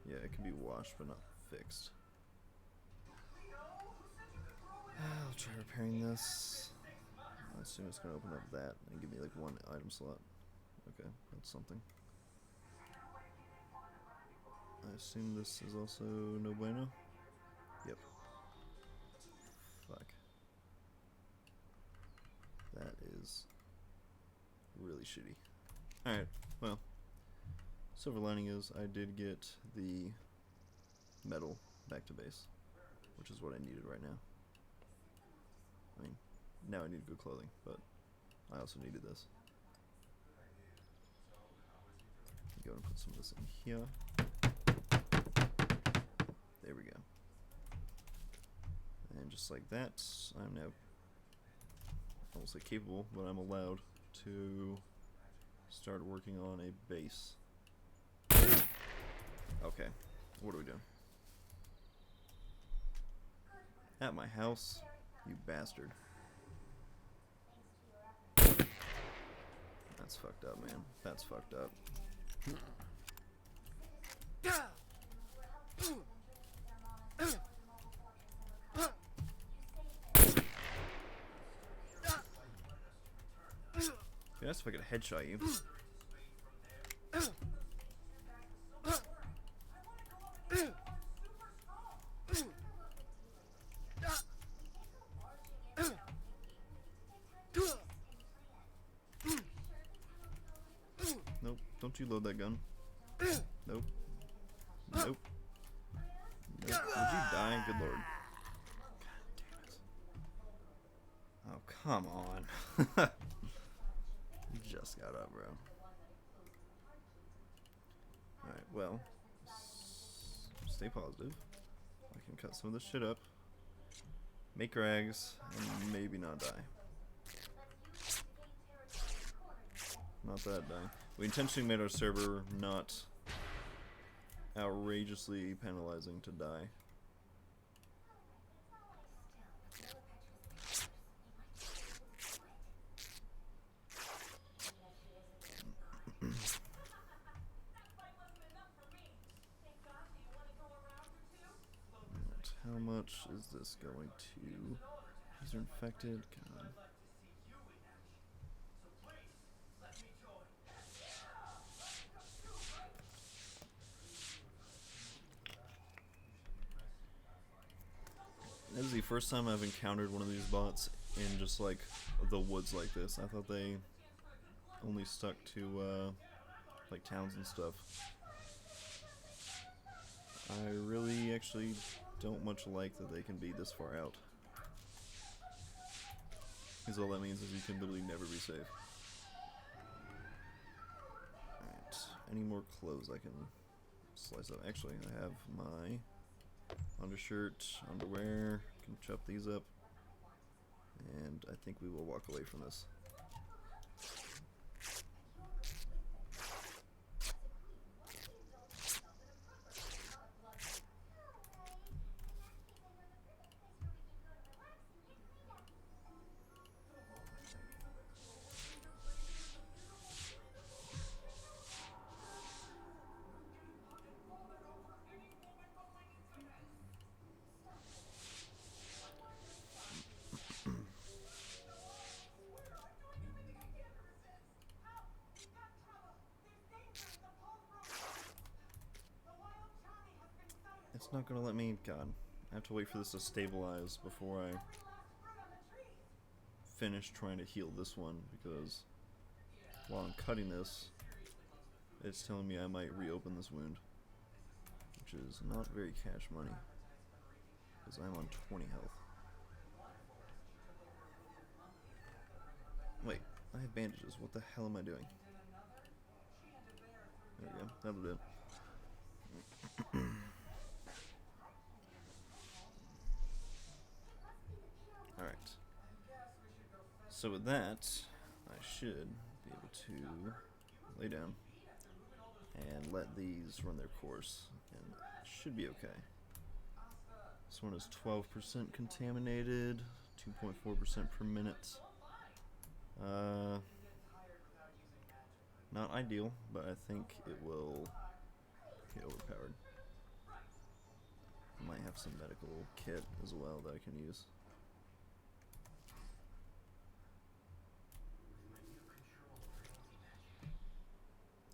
Yeah, it can be washed but not fixed. I'll try repairing this. I assume it's going to open up that and give me like one item slot. Okay, that's something. I assume this is also no bueno? Yep. Fuck. That is really shitty. Alright, well. Silver lining is I did get the metal back to base, which is what I needed right now. I mean, now I need good clothing, but I also needed this. Go and put some of this in here. There we go. And just like that, I'm now, I won't say capable, but I'm allowed to start working on a base. Okay, what are we doing? At my house? You bastard. That's fucked up, man. That's fucked up. Be nice if I could headshot you. Nope. Don't you load that gun. Nope. Nope. Nope. Would you die? Good lord. God damn it. Oh, come on. You just got up, bro. Alright, well. Stay positive. I can cut some of this shit up. Make rags. And maybe not die. Not that die. We intentionally made our server not outrageously penalizing to die. How much is this going to? These are infected. God. This is the first time I've encountered one of these bots in just like the woods like this. I thought they only stuck to like towns and stuff. I really actually don't much like that they can be this far out. Because all that means is you can literally never be safe. Alright, any more clothes I can slice up? Actually, I have my undershirt, underwear, can chop these up. And I think we will walk away from this. It's not gonna let me, God, I have to wait for this to stabilize before I finish trying to heal this one, because while I'm cutting this, it's telling me I might reopen this wound, which is not very cash money, because I'm on 20 health. Wait, I have bandages, what the hell am I doing? There we go, that'll do it. Alright. So with that, I should be able to lay down and let these run their course, and it should be okay. This one is 12% contaminated, 2.4% per minute. Not ideal, but I think it will get overpowered. I might have some medical kit as well that I can use.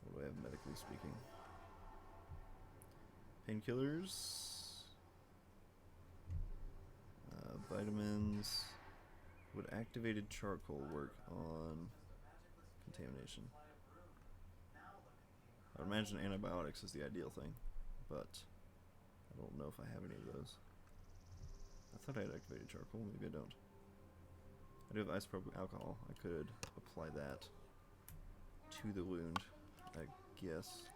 What do I have medically speaking? Painkillers, vitamins. Would activated charcoal work on contamination? I would imagine antibiotics is the ideal thing, but I don't know if I have any of those. I thought I had activated charcoal, maybe I don't. I do have isopropyl alcohol. I could apply that to the wound, I guess.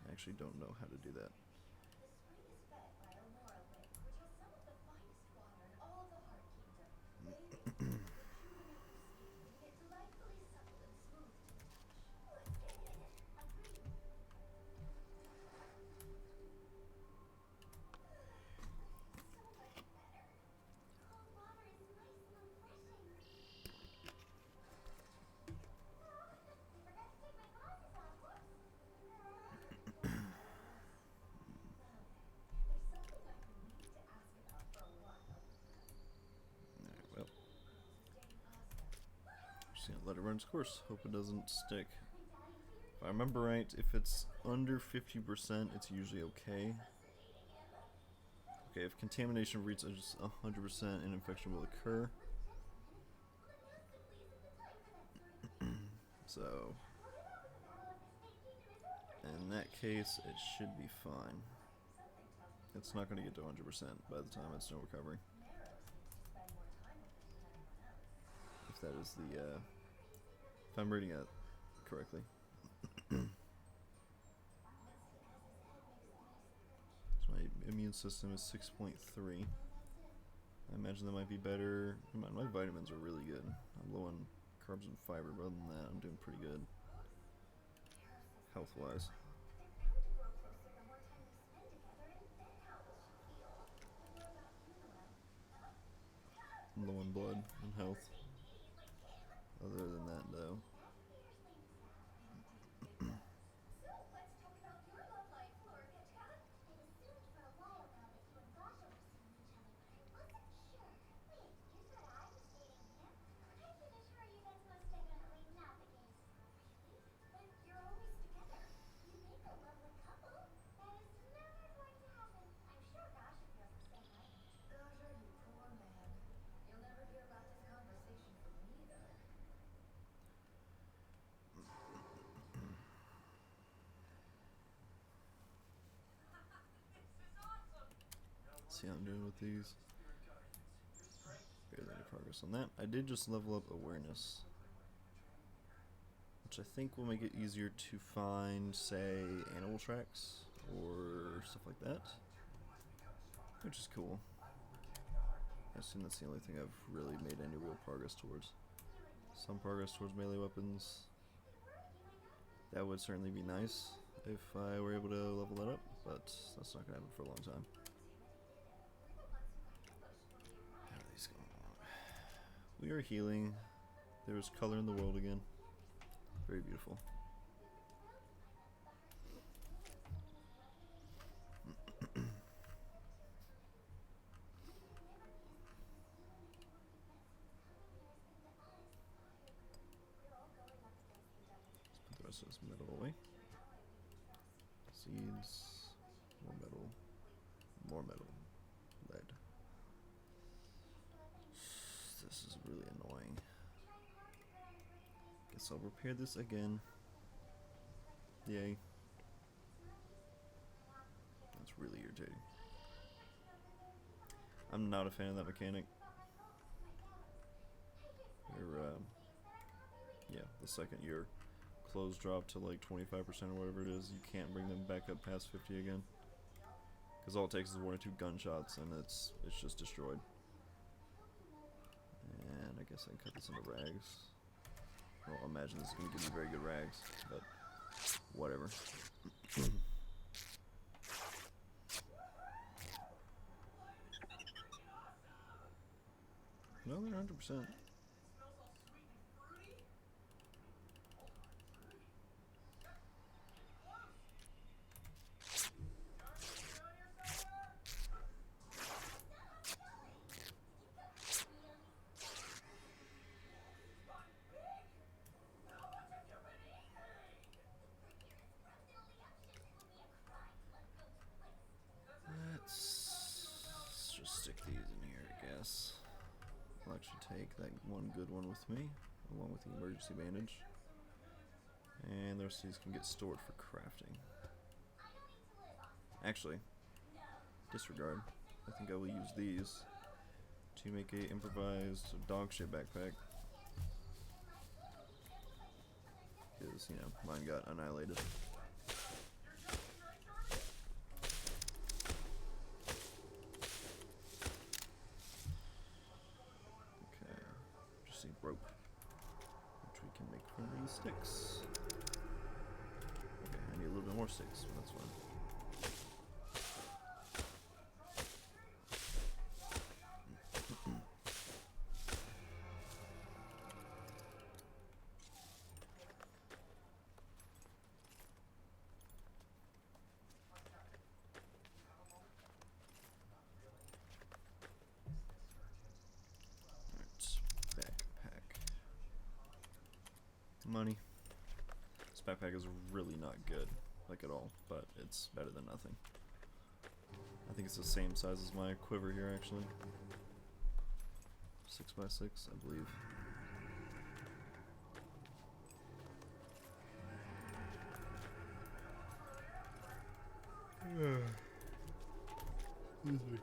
I actually don't know how to do that. Let it run its course. Hope it doesn't stick. If I remember right, if it's under 50%, it's usually okay. Okay, if contamination reaches 100%, an infection will occur. So, in that case, it should be fine. It's not going to get to 100% by the time it's no recovery. If that is the, if I'm reading it correctly. So my immune system is 6.3. I imagine that might be better. My vitamins are really good. I'm low on carbs and fiber, but other than that, I'm doing pretty good health-wise. I'm low on blood and health. Other than that, though. See how I'm doing with these. Barely any progress on that. I did just level up awareness, which I think will make it easier to find, say, animal tracks or stuff like that, which is cool. I assume that's the only thing I've really made any real progress towards. Some progress towards melee weapons. That would certainly be nice if I were able to level that up, but that's not going to happen for a long time. How are these going on? We are healing. There is color in the world again. Very beautiful. Let's put the rest of this metal away. Seeds, more metal, more metal, lead. This is really annoying. Guess I'll repair this again. Yay. That's really irritating. I'm not a fan of that mechanic. Yeah, the second your clothes drop to like 25% or whatever it is, you can't bring them back up past 50 again. Because all it takes is 1 or 2 gunshots and it's just destroyed. And I guess I can cut this into rags. Well, I imagine this is going to give me very good rags, but whatever. No, they're 100%. It smells all sweet and fruity. Hold on, fruity. Yep, getting close. Jarvis, you down here somewhere? Gotten big? How much have you been eating? Let's just stick these in here, I guess. I'll actually take that one good one with me, along with the emergency bandage. And the rest of these can get stored for crafting. Actually, disregard. I think I will use these to make a improvised dog shit backpack. Because, you know, mine got annihilated. Okay, just need rope, which we can make from these sticks. Okay, I need a little bit more sticks, but that's fine. Backpack. Money. This backpack is really not good, like at all, but it's better than nothing. I think it's the same size as my quiver here, actually. 6x6, I believe. Excuse me.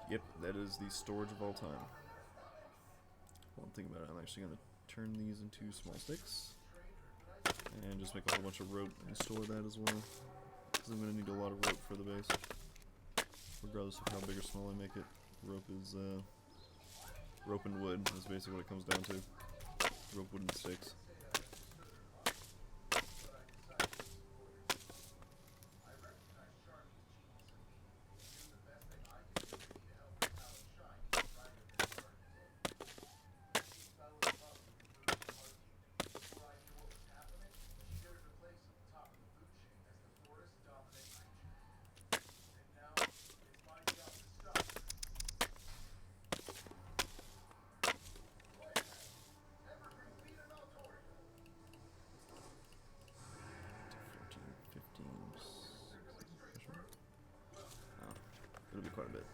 Yep, that is the storage of all time. One thing about it, I'm actually going to turn these into small sticks and just make a whole bunch of rope and store that as well, because I'm going to need a lot of rope for the base. Regardless of how big or small I make it, rope is rope and wood is basically what it comes down to. Rope, wood, and sticks. It'll be quite a bit.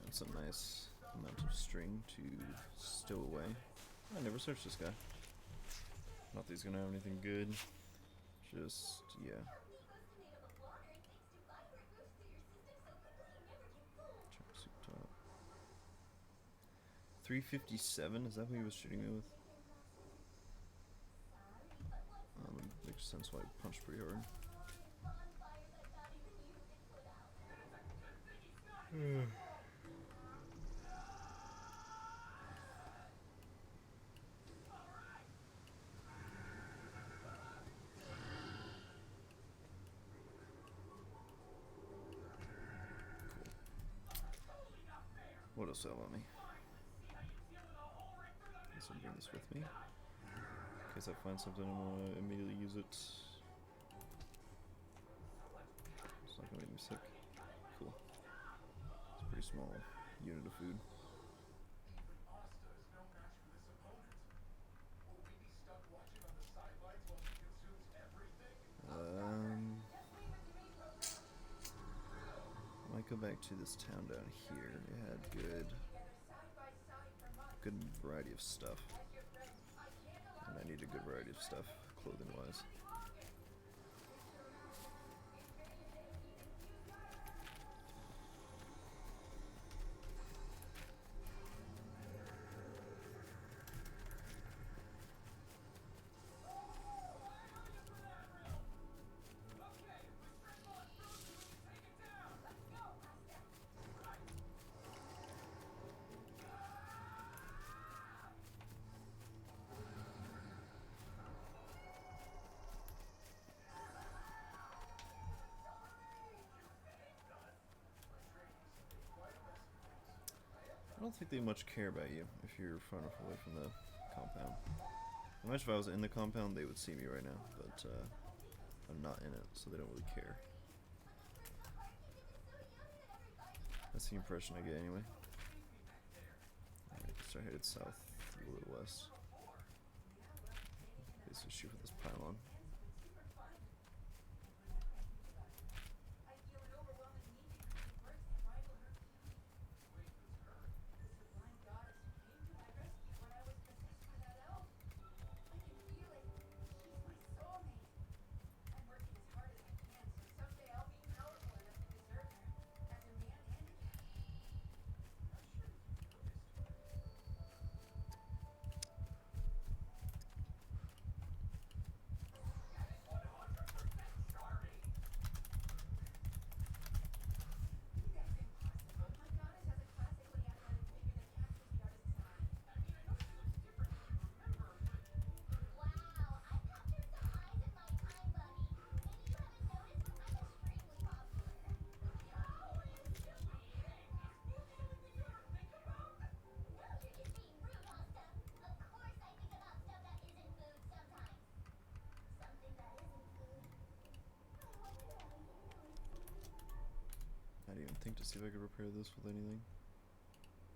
That's a nice amount of string to stow away. I never searched this guy. Not that he's gonna have anything good. Just, yeah. Tracksuit top. 357? Is that who he was shooting me with? Makes sense why he punched pretty hard. What else do I have on me? Guess I'll bring this with me. In case I find something and want to immediately use it. It's not gonna make me sick. Cool. It's a pretty small unit of food. go back to this town down here. It had good variety of stuff. And I need a good variety of stuff, clothing-wise. I don't think they much care about you if you're far enough away from the compound. Imagine if I was in the compound, they would see me right now, but I'm not in it, so they don't really care. That's the impression I get anyway. Alright, start headed south, a little west. Basically shoot for this pylon. I didn't even think to see if I could repair this with anything.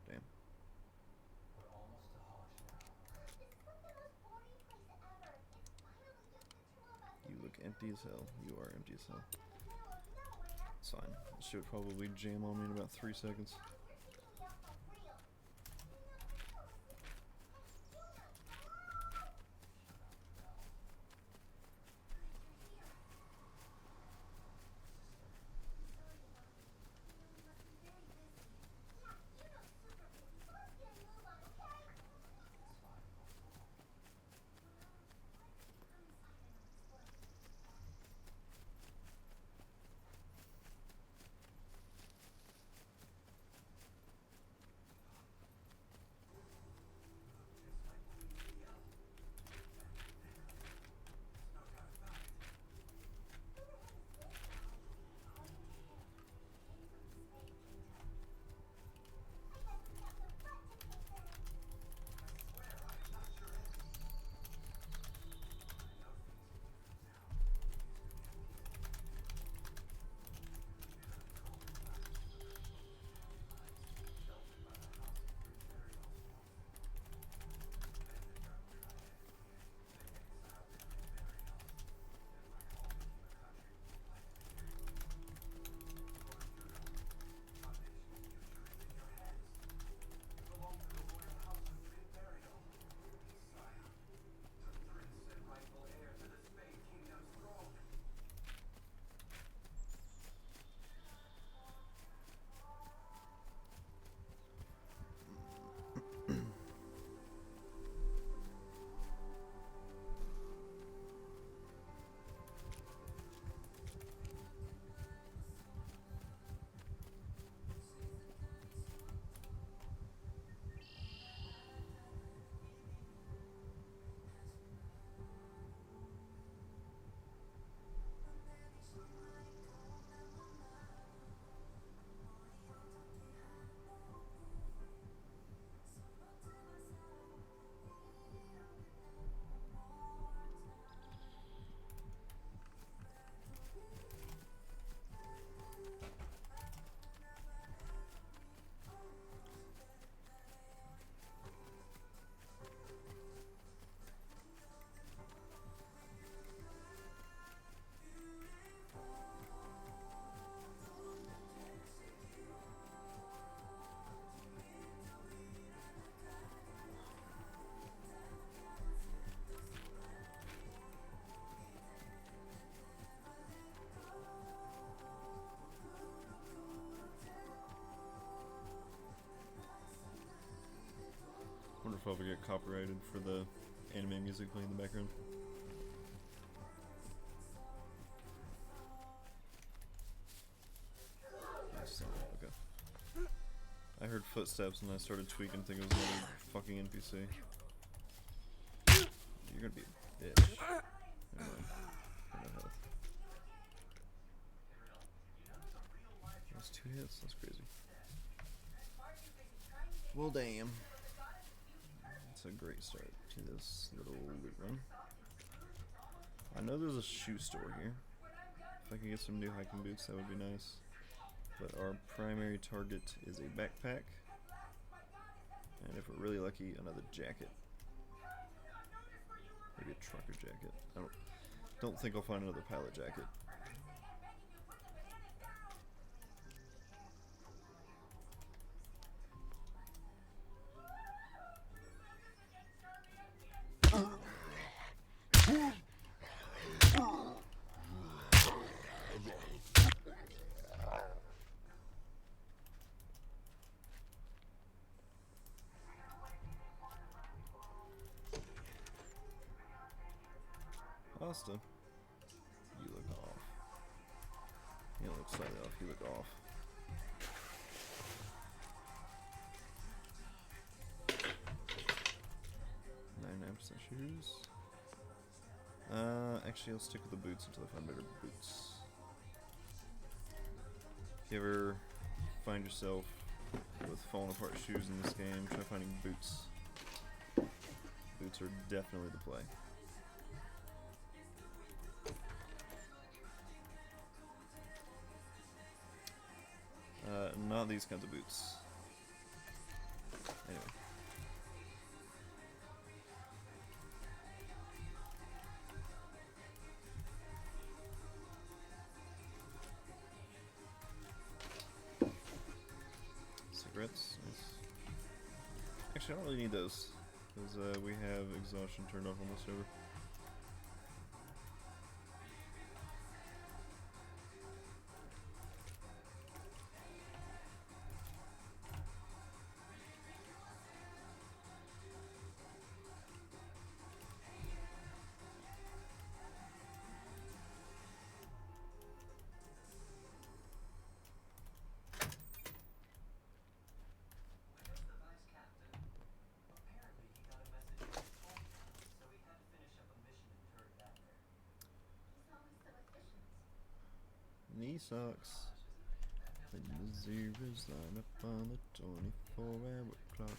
Damn. You look empty as hell. You are empty as hell. It's fine. This shit would probably jam on me in about 3 seconds. copyrighted for the anime music playing in the background. Okay. I heard footsteps and I started tweaking, thinking it was another fucking NPC. You're gonna be a bitch. Never mind. No health. That's 2 hits. That's crazy. Well, damn. That's a great start to this little loot run. I know there's a shoe store here. If I can get some new hiking boots, that would be nice. But our primary target is a backpack. And if we're really lucky, another jacket. Maybe a trucker jacket. I don't think I'll find another pilot jacket. Asta, you look off. You don't look slightly off, you look off. $99% shoes. Actually, I'll stick with the boots until I find better boots. If you ever find yourself with falling apart shoes in this game, try finding boots. Boots are definitely the play. Not these kinds of boots. Anyway. Cigarettes, nice. Actually, I don't really need those, because we have exhaustion turned off on the server. Knee socks. And the zeros line up on the 24-hour clock.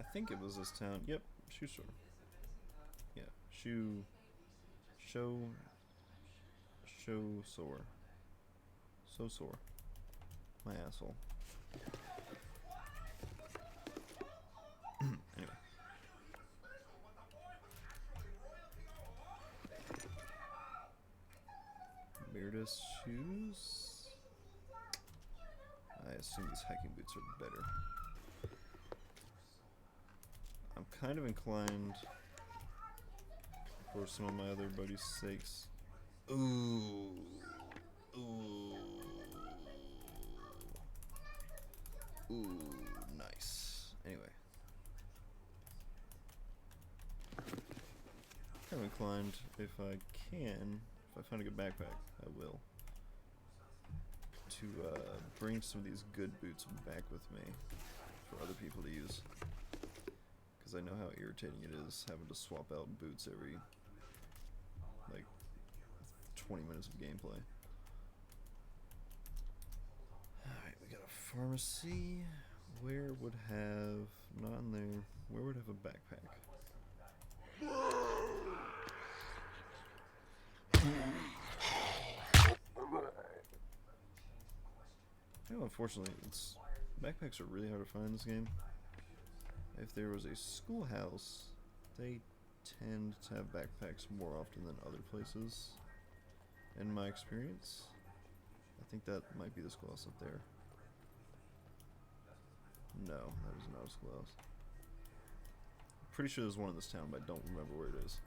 I think it was this town. Yep, shoe store. Yeah, show sore. So sore. My asshole. Anyway. Weirdest shoes? I assume these hiking boots are better. I'm kind of inclined, for some of my other buddies' sakes. Ooh. Ooh. Ooh, nice. Anyway. Kind of inclined, if I can, if I find a good backpack, I will, to bring some of these good boots back with me for other people to use. Because I know how irritating it is having to swap out boots every, like, 20 minutes of gameplay. Alright, we got a pharmacy. Where would have, not in there, where would have a backpack? You know, unfortunately, backpacks are really hard to find in this game. If there was a schoolhouse, they tend to have backpacks more often than other places, in my experience. I think that might be the schoolhouse up there. No, that is not a schoolhouse. Pretty sure there's one in this town, but I don't remember where it is.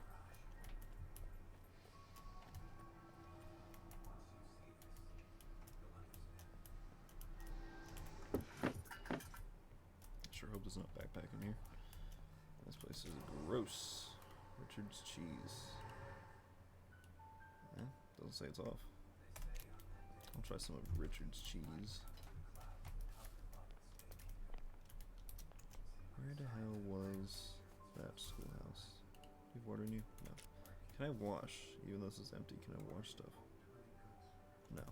Sure hope there's not a backpack in here. This place is gross. Richard's cheese. Eh, doesn't say it's off. I'll try some of Richard's cheese. Where the hell was that schoolhouse? Do you have water in you? No. Can I wash? Even though this is empty, can I wash stuff? No.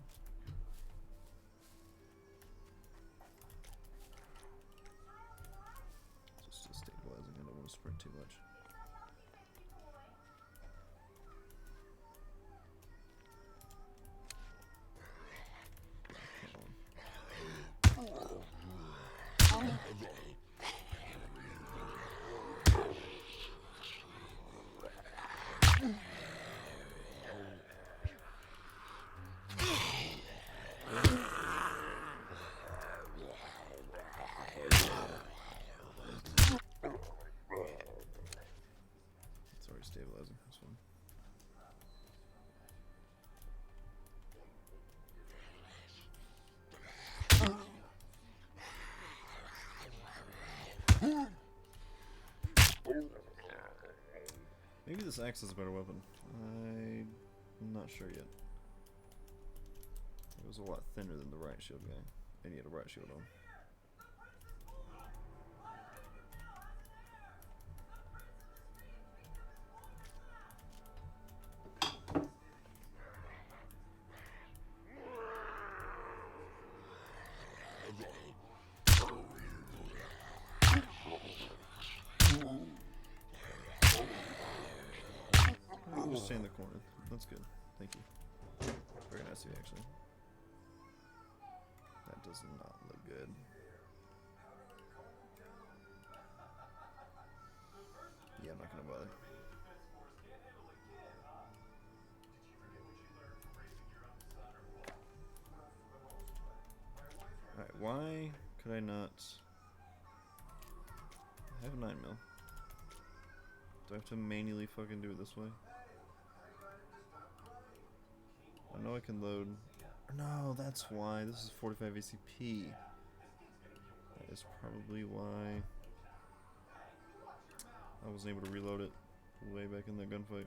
Just stabilizing. I don't want to sprint too much. It's already stabilizing. That's fine. Maybe this axe is a better weapon. I'm not sure yet. It was a lot thinner than the right shield guy. And he had a right shield on. Just stay in the corner. That's good. Thank you. Very nice of you, actually. That does not look good. Yeah, I'm not gonna bother. Alright, why could I not... I have 9 mil. Do I have to manually fucking do it this way? I know I can load... No, that's why. This is 45 ACP. That is probably why I wasn't able to reload it way back in that gunfight.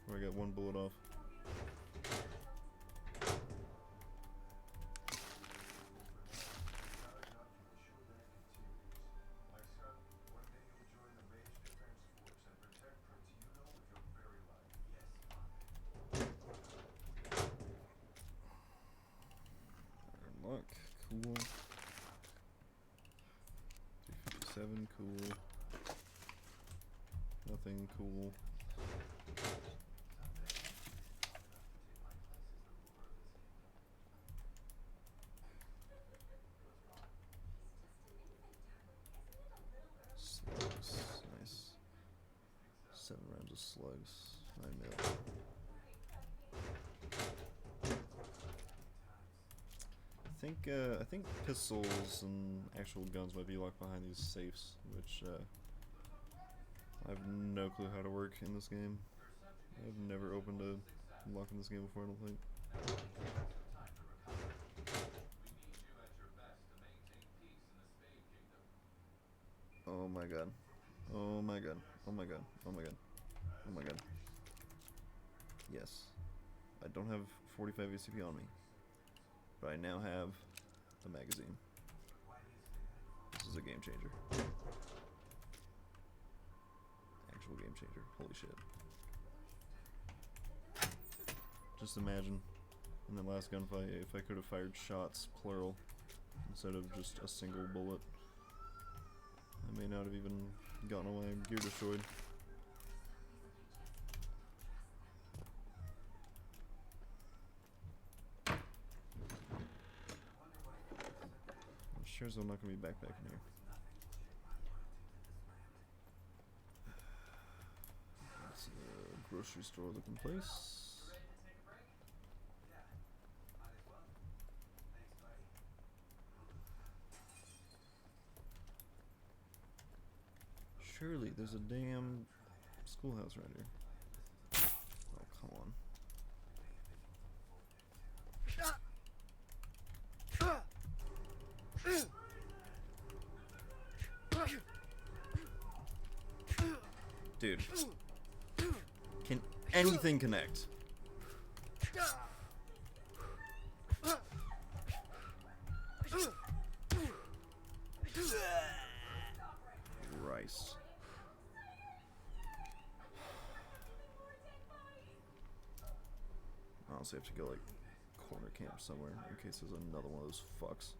Where I got 1 bullet off. Luck, cool. 357, cool. Nothing cool. Slugs, nice. 7 rounds of slugs. 9 mil. I think pistols and actual guns might be locked behind these safes, which I have no clue how to work in this game. I've never opened a lock in this game before, I don't think. Oh my god. Oh my god. Oh my god. Oh my god. Oh my god. Yes. I don't have 45 ACP on me. But I now have the magazine. This is a game changer. Actual game changer. Holy shit. Just imagine in the last gunfight if I could have fired shots, plural, instead of just a single bullet. I may not have even gotten all my gear destroyed. Sure as I'm not gonna be backpacking here. It's a grocery store looking place. Surely there's a damn schoolhouse right here. Oh, come on. Dude. Can anything connect? Christ. I honestly have to go like corner camp somewhere in case there's another one of those fucks.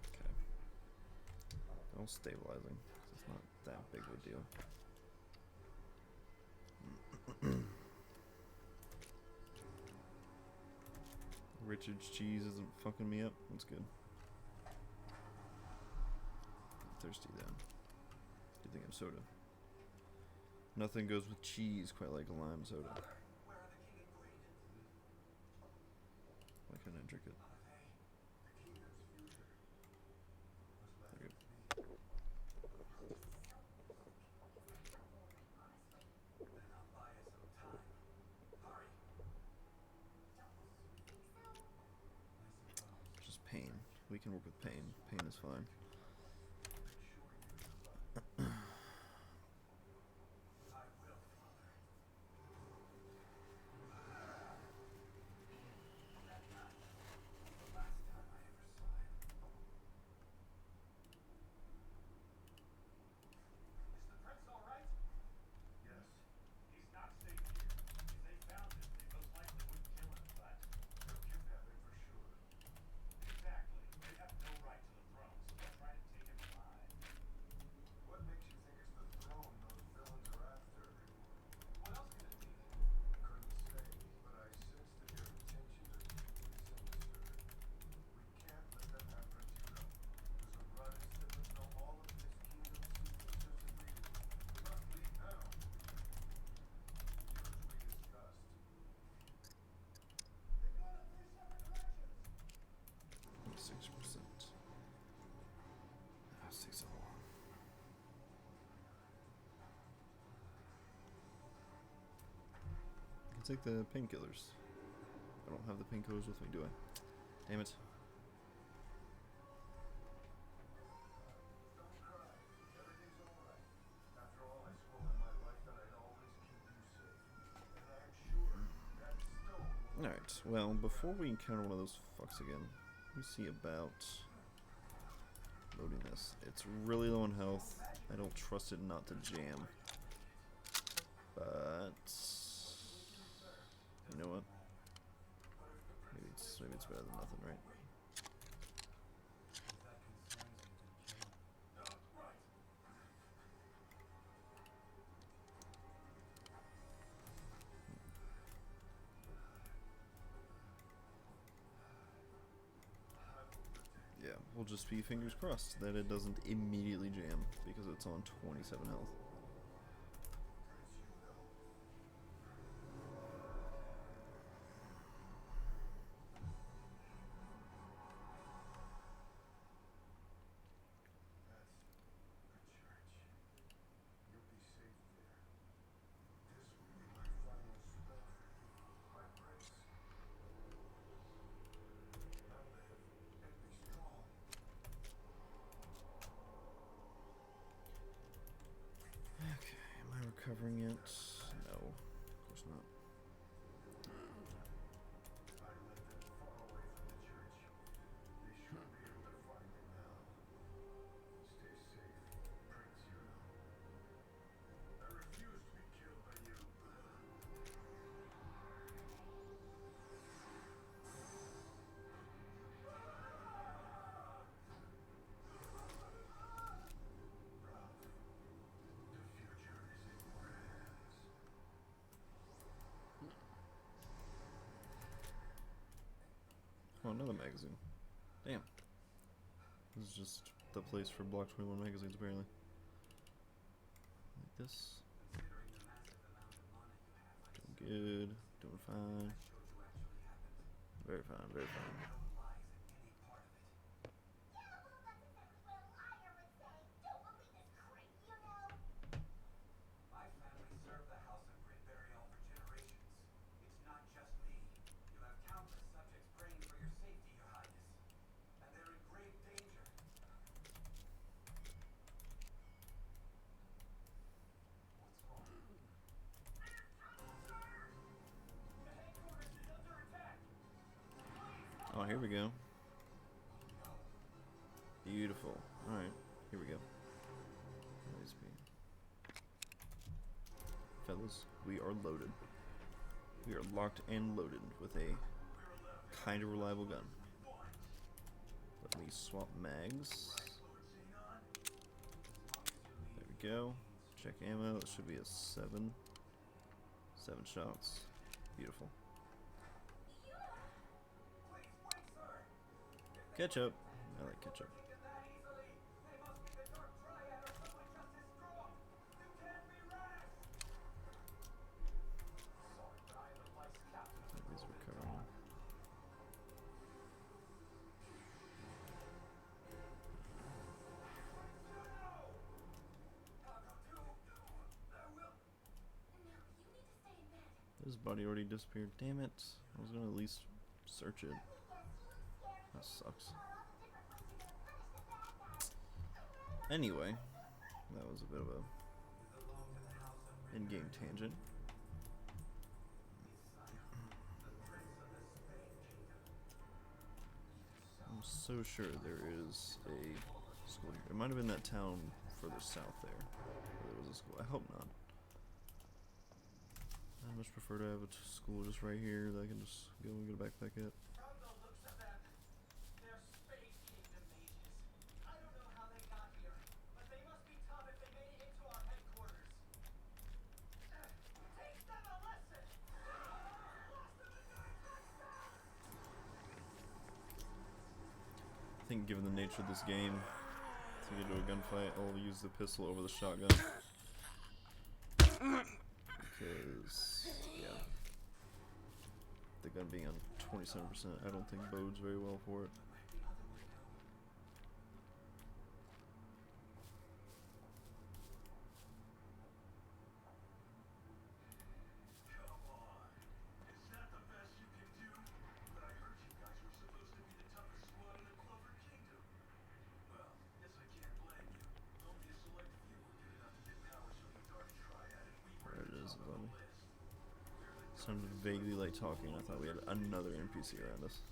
Okay. No stabilizing. It's not that big of a deal. Richard's cheese isn't fucking me up. That's good. I'm thirsty then. Do you think I'm soda? Nothing goes with cheese quite like a lime soda. Why can't I drink it? Okay. Just pain. We can work with pain. Pain is fine. Take the painkillers. I don't have the painkillers with me, do I? Damn it. Alright, well, before we encounter one of those fucks again, let me see about loading this. It's really low in health. I don't trust it not to jam. But you know what? Maybe it's better than nothing, right? Yeah, we'll just be fingers crossed that it doesn't immediately jam because it's on 27 health. Covering it? No, of course not. Oh, another magazine. Damn. This is just the place for Block 21 magazines, apparently. Like this. Doing good. Doing fine. Very fine, very fine. No lies in any part of it. Yeah, well, that's exactly what a liar would say. Don't believe this crap, you know? My family served the House of Grid Burial for generations. It's not just me. You have countless subjects praying for your safety, Your Highness. And they're in grave danger. What's wrong? The headquarters is under attack. Please, Oh, here we go. no. Beautiful. Alright, here we go. Nice beam. Fellas, we are loaded. We are locked and loaded with a kind of reliable gun. Let me swap mags. There we go. Check ammo. It should be a 7. 7 shots. Beautiful. Please wait, sir. Ketchup. I like ketchup. Taken that easily. They must be the Dark Triad or someone just as strong. You can't be rash. Sorry, but I am the vice captain of the He's Roman recovering. Guard. No, you need to stay in bed. His body already disappeared. Damn it. I was gonna at least search it. Yes, you look scared. That sucks. About all the different ways you're gonna punish the bad guys. Anyway, that was a bit of a You belong to the House of Grid in-game Burial. tangent. Messiah, the Prince of the Spade Kingdom. I'm so sure there is a school here. It might have been that town further south there, where there was a school. I hope not. I much prefer to have a school just right here that I can just go and get a backpack at. From the looks of them, they're Spade Kingdom mages. I don't know how they got here, but they must be tough if they made it into our headquarters. Teach them a lesson! I think given the nature of this game, to get into a gunfight, I'll use the pistol over the shotgun. Because, yeah. The gun being on 27%, I don't think bodes very well for it. Come on. Is that the best you can do? But I heard you guys were supposed to be the toughest squad in the Clover Kingdom. Well, guess I can't blame you. Only a select few were good enough to get powers from the Dark Triad, and we were There at it the is, top of the zombie. list. Sounded vaguely like talking. I thought we had another NPC around us.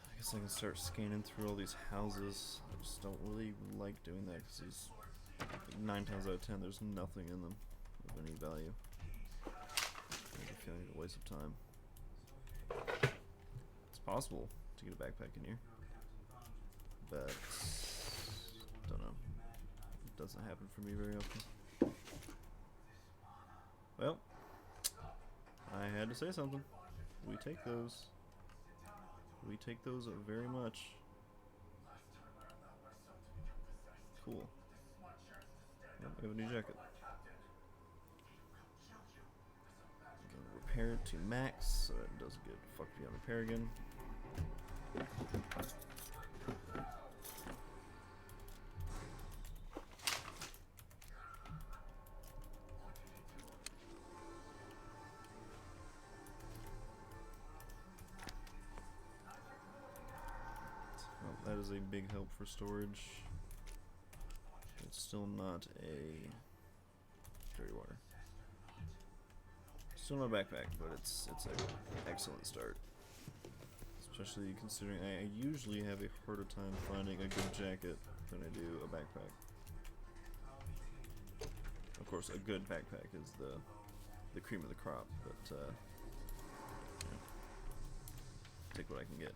I guess I can start scanning through all these houses. I just don't really like doing that because these, like 9 times out of 10, there's nothing in them of any value. I have a feeling it's a waste of time. It's possible to get a backpack in here, but don't know. It doesn't happen for me very often. Well, I had to say something. We take those. We take those very much. Cool. Yep, I have a new jacket. Gonna repair it to max so it doesn't get fucked beyond repair again. Well, that is a big help for storage. It's still not a dirty water. Still not a backpack, but it's an excellent start. Especially considering I usually have a harder time finding a good jacket than I do a backpack. Of course, a good backpack is the cream of the crop, but yeah, take what I can get.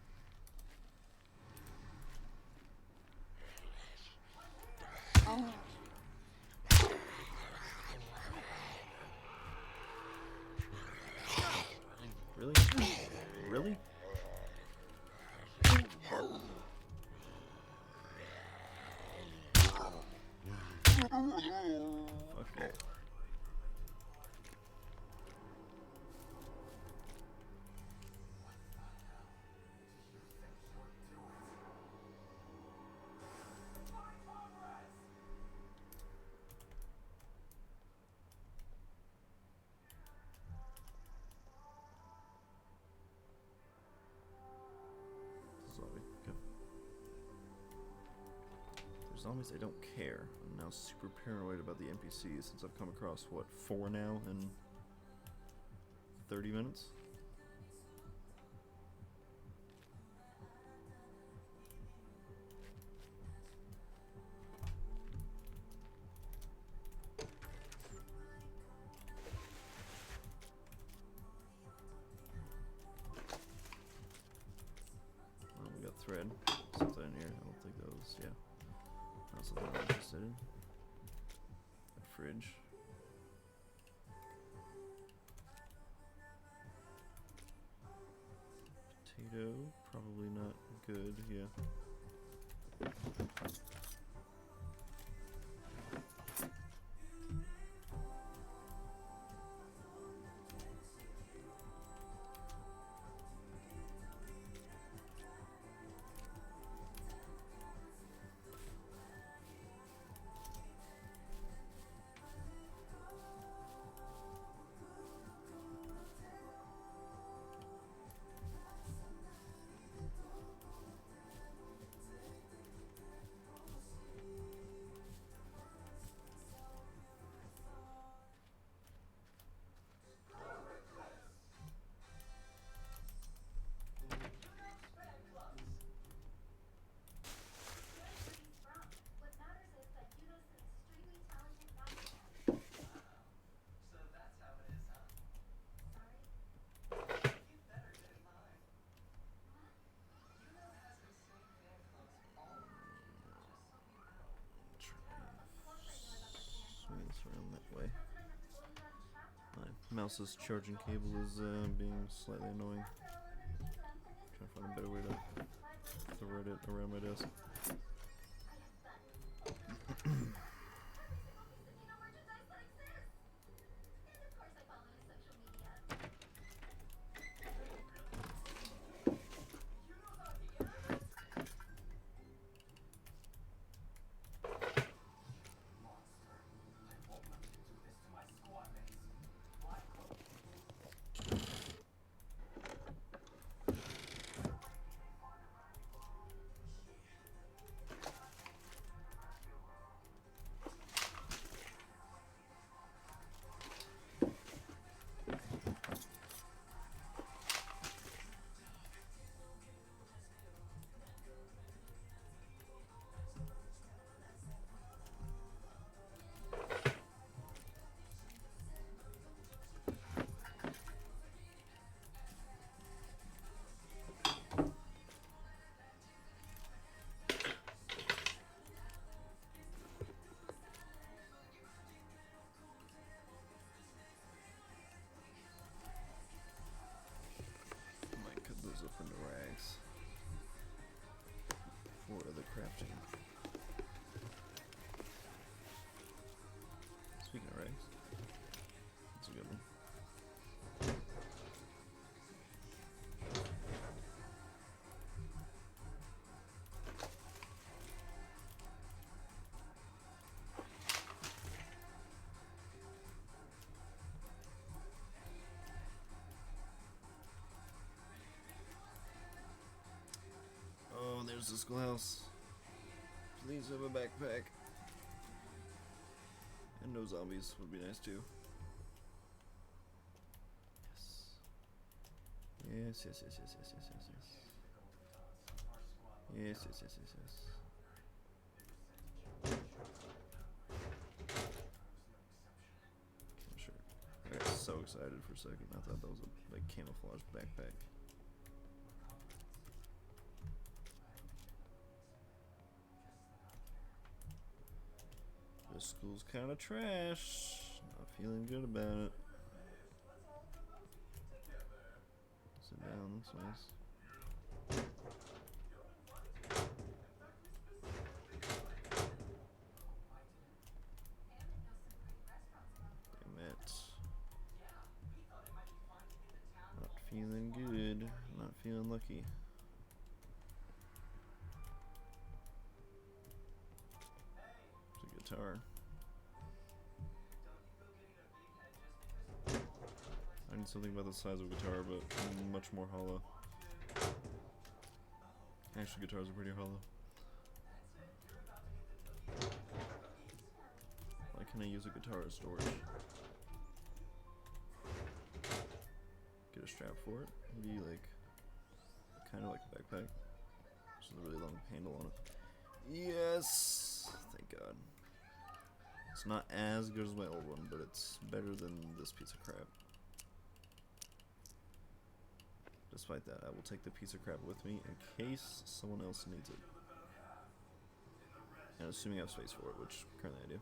Really? Really? Okay. Zombie. Okay. For zombies, I don't care. I'm now super paranoid about the NPCs since I've come across, what, 4 now in 30 minutes? Well, we got thread. Something in here. I don't think that was, yeah. Not something I'm interested in. A fridge. Potato, probably not good, yeah. What matters is that Yudo's an extremely talented mathematician. So that's how it is, huh? Sorry? You better get in line. What? Yuno has insane fan clubs all over the kingdom, just so you know. Oh, of course I know about the fan Swing club. this around that He's way. the president of the Golden Dawn chapter. My mouse's charging cable is being slightly annoying. Trying to find a better way to thread it around my desk. Every single piece of Yuno merchandise that exists! And of course I follow his social media. Yuno's on the internet? Monster. I won't let you do this to my squad mates. Black Cloak. Might cut those up into rags for other crafting. Speaking of rags, that's a good one. Oh, there's the schoolhouse. Please have a backpack. And no zombies would be nice too. Yes. Yes, yes, yes, yes, yes, yes, yes. Yes, yes, yes, yes, yes. excited for a second. I thought that was a like camouflage backpack. This school's kind of trash. Not feeling good about it. Sit down, that's nice. Damn it. Not feeling good. Not feeling lucky. It's a guitar. I need something about the size of a guitar, but much more hollow. Actually, guitars are pretty hollow. Why can't I use a guitar as storage? Get a strap for it. Maybe like, kind of like a backpack. Just with a really long handle on it. Yes! Thank God. It's not as good as my old one, but it's better than this piece of crap. Despite that, I will take the piece of crap with me in case someone else needs it. And assuming I have space for it, which currently I do.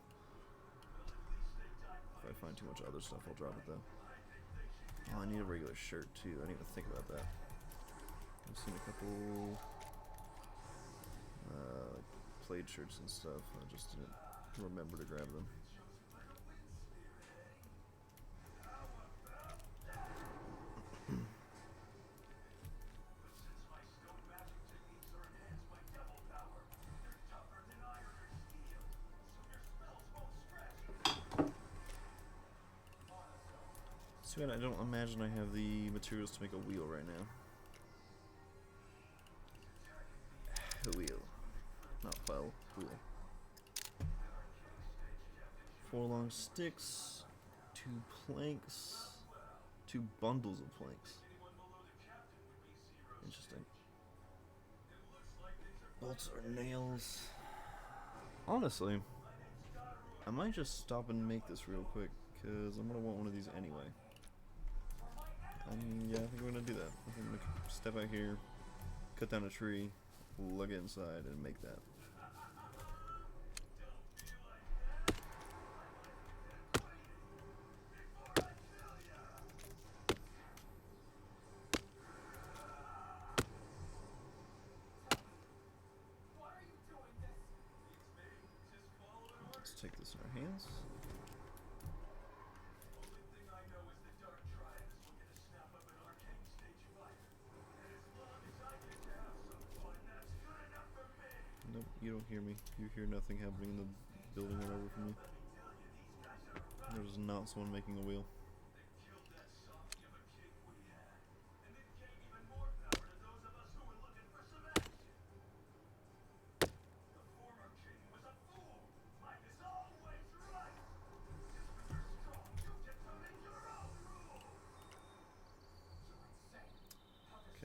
If I find too much other stuff, I'll drop it though. Oh, I need a regular shirt too. I didn't even think about that. I've seen a couple like plaid shirts and stuff. I just didn't remember to grab them. Too bad I don't imagine I have the materials to make a wheel right now. A wheel. Not file, wheel. 4 long sticks, 2 planks, 2 bundles of planks. Interesting. Bolts or nails. Honestly, I might just stop and make this real quick, because I'm going to want one of these anyway. Yeah, I think we're gonna do that. I think I'm gonna step out here, cut down a tree, plug it inside, and make that. Let's take this in our hands. Nope, you don't hear me. You hear nothing happening in the building right over from you. There's not someone making a wheel.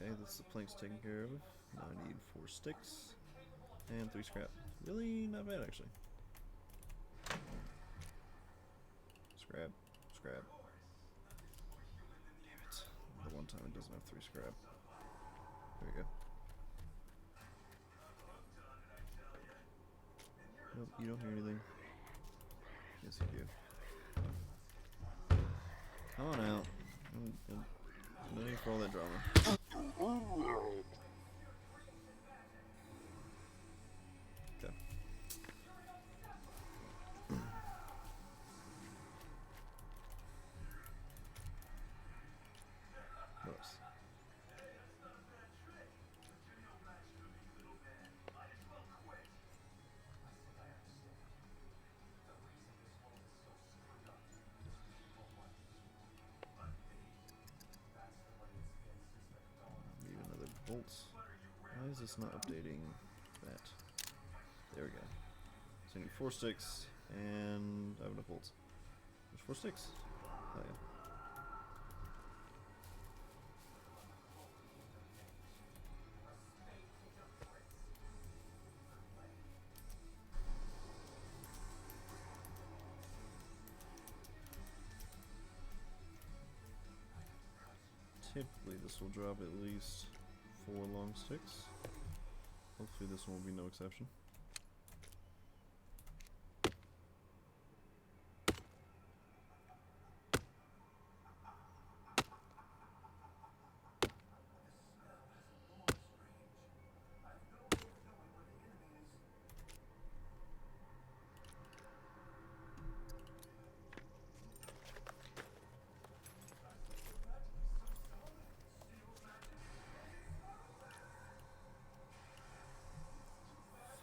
Okay, this is the planks taken care of. Now I need 4 sticks and 3 scrap. Really not bad actually. Scrap, scrap. Damn it. The one time it doesn't have 3 scrap. There we go. Nope, you don't hear anything. Yes, you do. Come on out. No need for all that drama. Okay. What else? Need another bolt. Why is this not updating that? There we go. So I need 4 sticks, and I have enough bolts. There's 4 sticks. Oh yeah. Typically this will drop at least 4 long sticks. Hopefully this one will be no exception.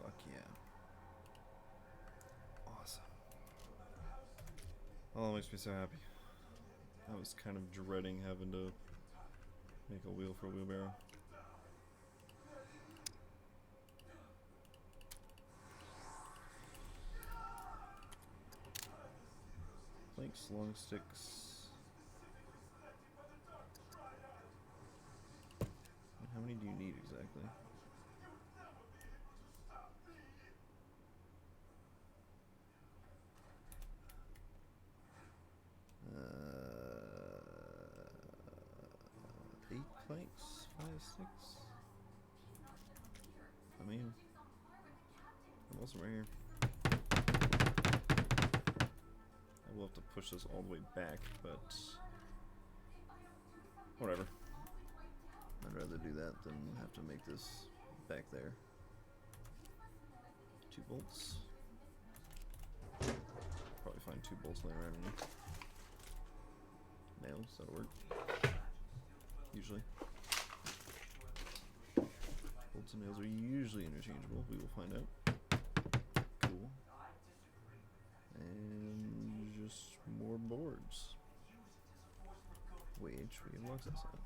Fuck yeah. Awesome. Oh, it makes me so happy. I was kind of dreading having to make a wheel for a wheelbarrow. Planks, long sticks. And how many do you need exactly? Uh, 8 planks, 5 sticks. I mean, most of them right here. I will have to push this all the way back, but whatever. I'd rather do that than have to make this back there. 2 bolts. Probably find 2 bolts laying around in here. Nails, that'll work. Usually. Bolts and nails are usually interchangeable. We will find out. Cool. And just more boards. Which we can lock this up.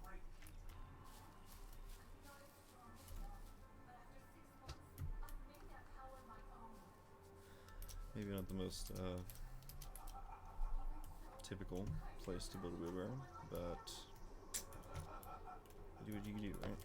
Maybe not the most typical place to build a wheelbarrow, but do what you can do, right?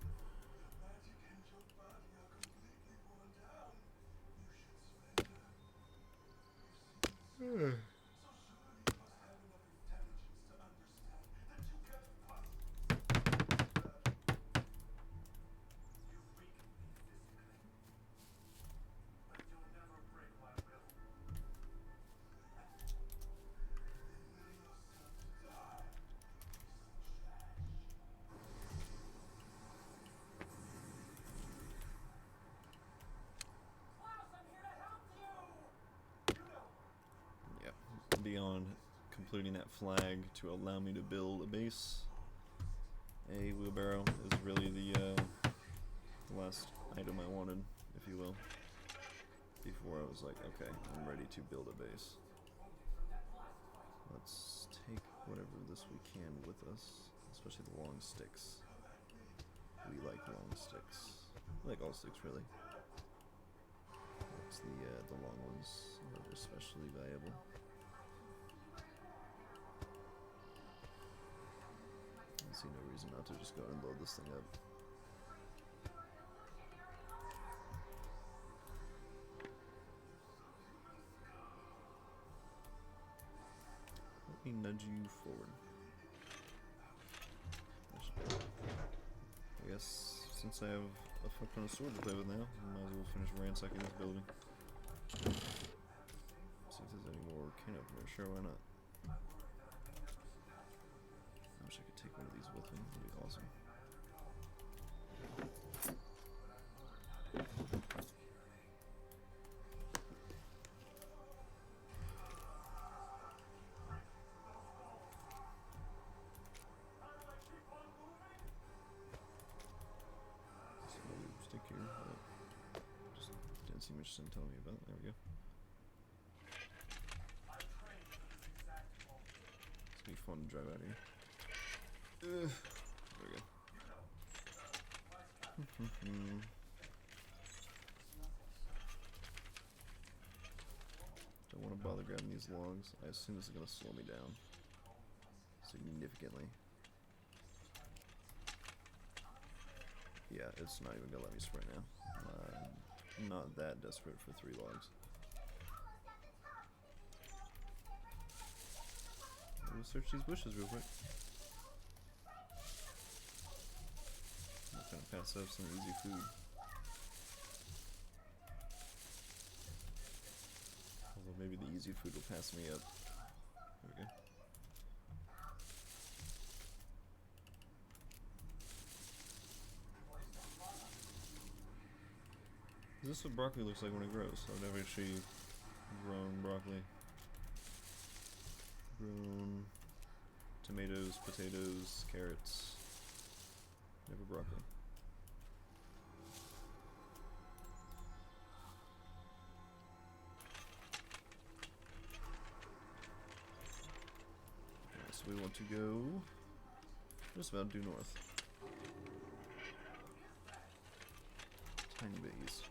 Beyond completing that flag to allow me to build a base, a wheelbarrow is really the last item I wanted, if you will, before I was like, okay, I'm ready to build a base. Let's take whatever this we can with us, especially the long sticks. We like long sticks. We like all sticks, really. It's the long ones that are especially valuable. I see no reason not to just go and load this thing up. Let me nudge you forward. I guess since I have a fuck ton of sword to play with now, I might as well finish ransacking this building. See if there's any more cane up here. Sure, why not? I wish I could take one of these with me. That'd be awesome. Stick here, but just didn't see much sense telling me about. There we go. It's gonna be fun to drive out here. There we go. Don't want to bother grabbing these logs. I assume this is gonna slow me down significantly. Yeah, it's not even gonna let me sprint now. I'm not that desperate for 3 logs. We'll search these bushes real quick. Gonna pass up some easy food. Although maybe the easy food will pass me up. There we go. Is this what broccoli looks like when it grows? I've never actually grown broccoli. Grown tomatoes, potatoes, carrots. Never broccoli. Okay, so we want to go just about due north. Tiny bays.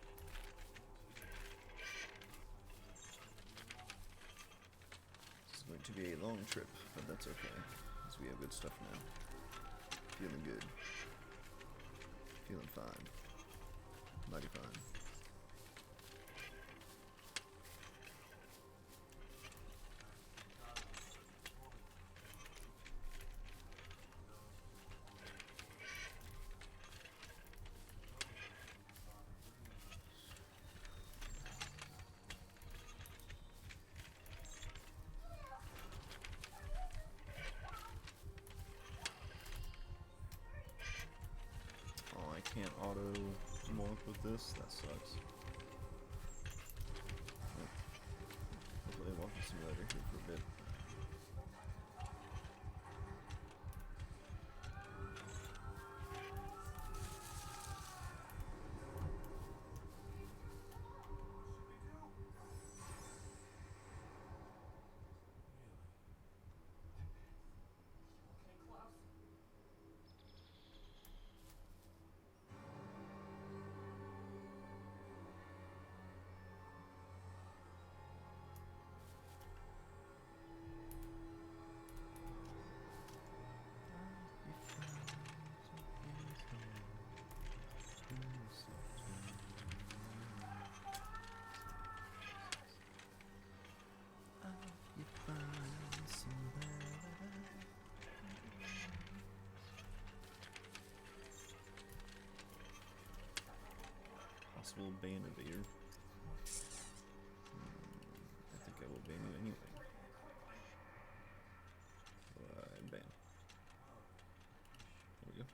This is going to be a long trip, but that's okay, because we have good stuff now. Feeling good. Feeling fine. Mighty fine. Can't auto morph with this, that sucks. Yep. I'll play Walking Simulator here for a bit. Possible ban evader. I think I will ban you anyway. Ban. There we go.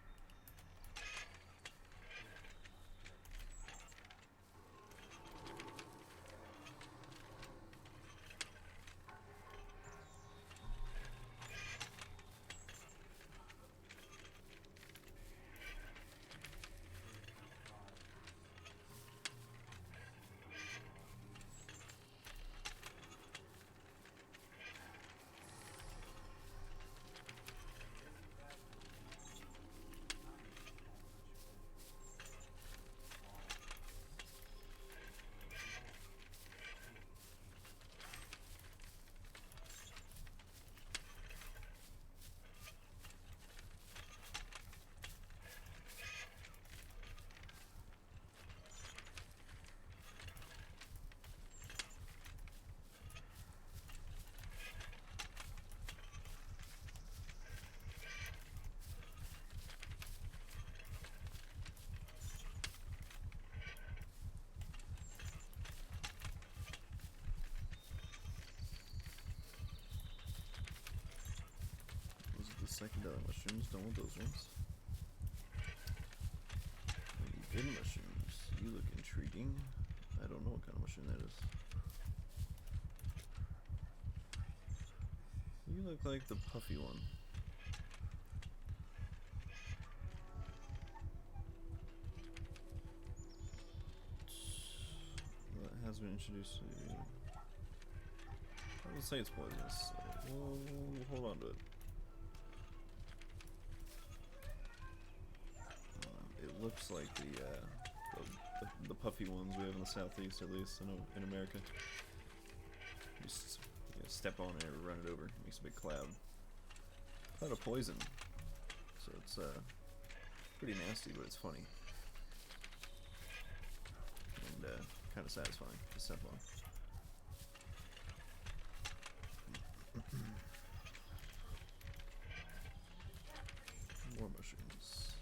Psychedelic mushrooms, don't want those ones. Good mushrooms, you look intriguing. I don't know what kind of mushroom that is. You look like the puffy one. That has been introduced to you. I would say it's poisonous, so we'll hold on to it. It looks like the puffy ones we have in the southeast, at least in America. You just step on it or run it over, it makes a big cloud. Cloud of poison. So it's pretty nasty, but it's funny. And kind of satisfying to step on. More mushrooms.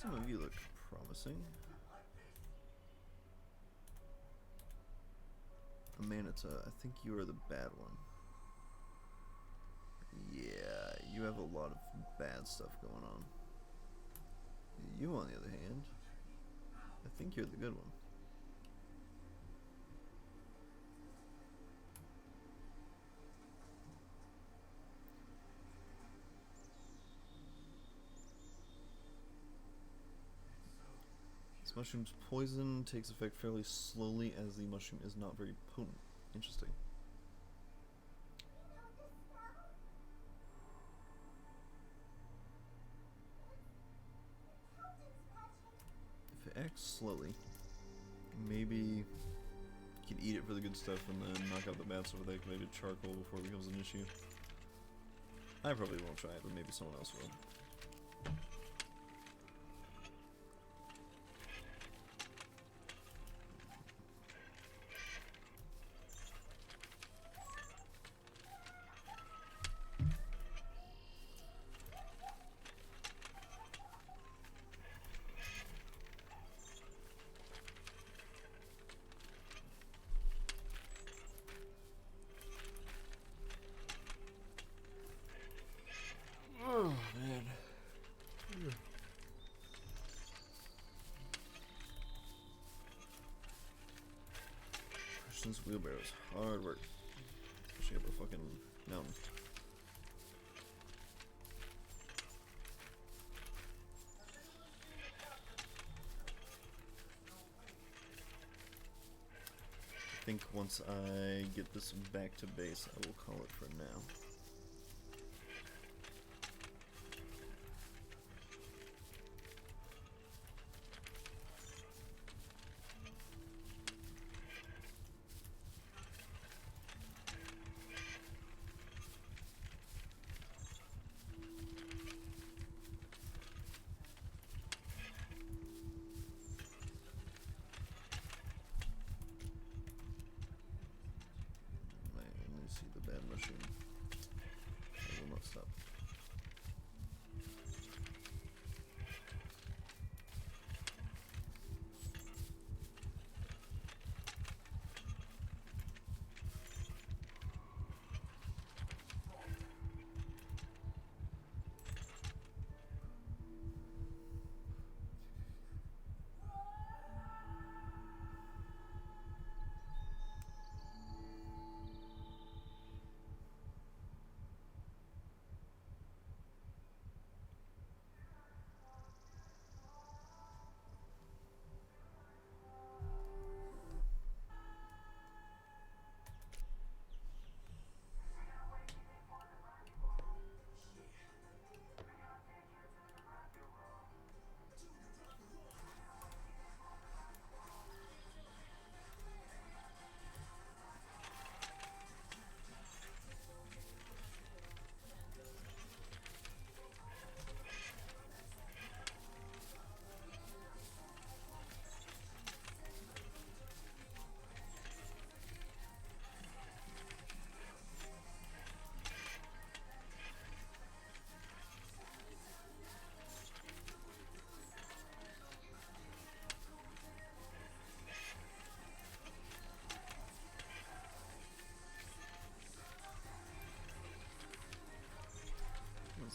Some of you look promising. Amanita, I think you are the bad one. Yeah, you have a lot of bad stuff going on. You, on the other hand, I think you're the good one. This mushroom's poison takes effect fairly slowly as the mushroom is not very potent. Interesting. If it acts slowly, maybe you can eat it for the good stuff and then knock out the bad stuff with activated charcoal before it becomes an issue. I probably won't try it, but maybe someone else will. Oh man. Christian's wheelbarrows. Hard work. Especially up a fucking mountain. I think once I get this back to base, I will call it for now.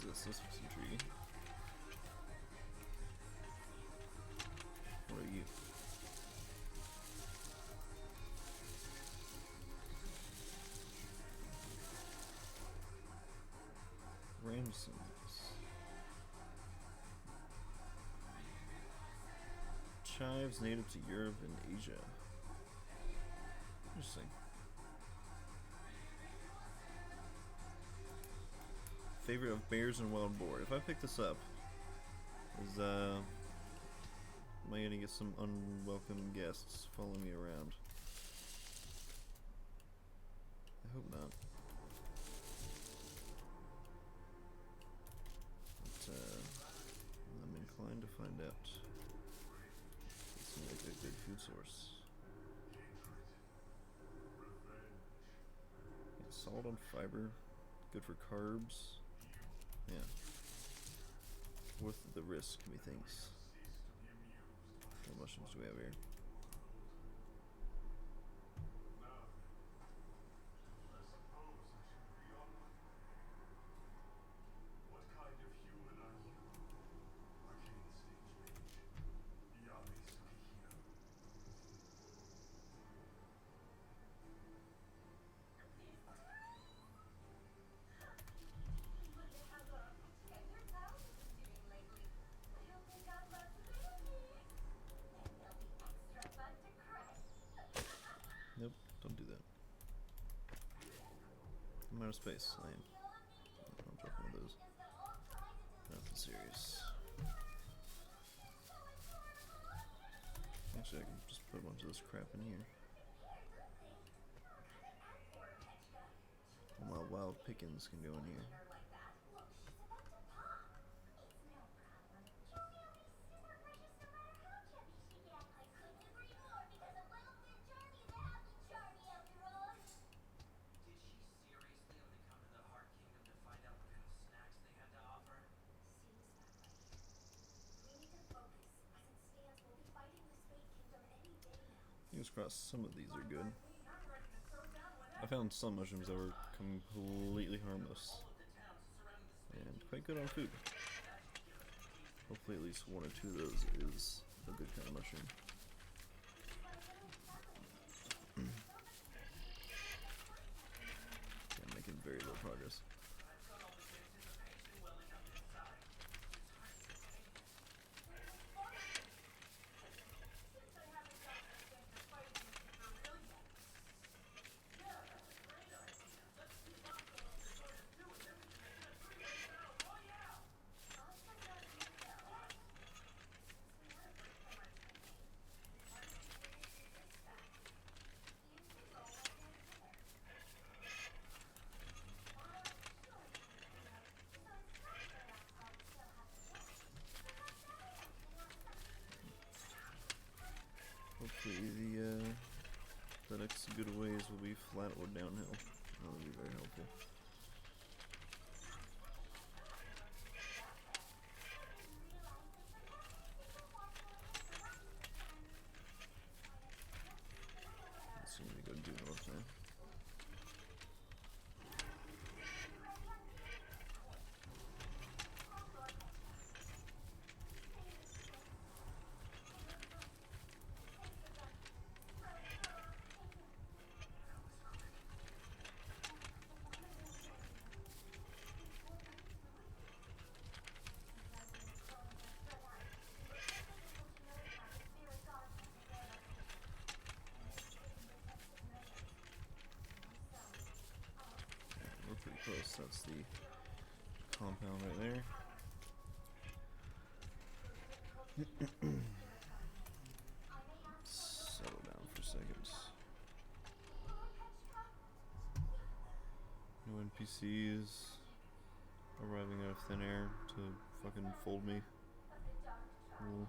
This looks intriguing. What are you? Ramsons. Chives native to Europe and Asia. Interesting. Favorite of bears and wild boar. If I pick this up, am I gonna get some unwelcome guests following me around? I hope not. But I'm inclined to find out. It seems like a good food source. Yeah, salt on fiber, good for carbs. Yeah. Worth the risk, methinks. What mushrooms do we have here? Now, I suppose I should be on my way. What kind of human are you? Arcane stage mage. Yami Sukihiro. Wonder how the tender thousands is doing lately. I hope they got lots of babies. Then they'll be extra fun to crush. Nope, don't do that. I'm out of space. I am. I'll drop one of those. Nothing serious. Actually, I can just put a bunch of this crap in here. All my wild pickings can go in here. Did she seriously only come to the Heart Kingdom to find out what kind of snacks they had to offer? Fingers crossed some of these are good. I found some mushrooms that were completely harmless and quite good on food. Hopefully at least one or two of those is a good kind of mushroom. Yeah, I'm making very little progress. I've got all this anticipation welling up inside. It's hard to contain it. Since I haven't gotten a chance to fight anything for real yet. Yeah, that's a great idea. Let's see if Oscar wants to join us too, and then we can make it a three-way battle royale. Hopefully the next good ways will be flat or downhill. That would be very helpful. Let's see, let me go do north now. We're pretty close. That's the compound right there. Settle down for a second. No NPCs arriving out of thin air to fucking fold me. Cool.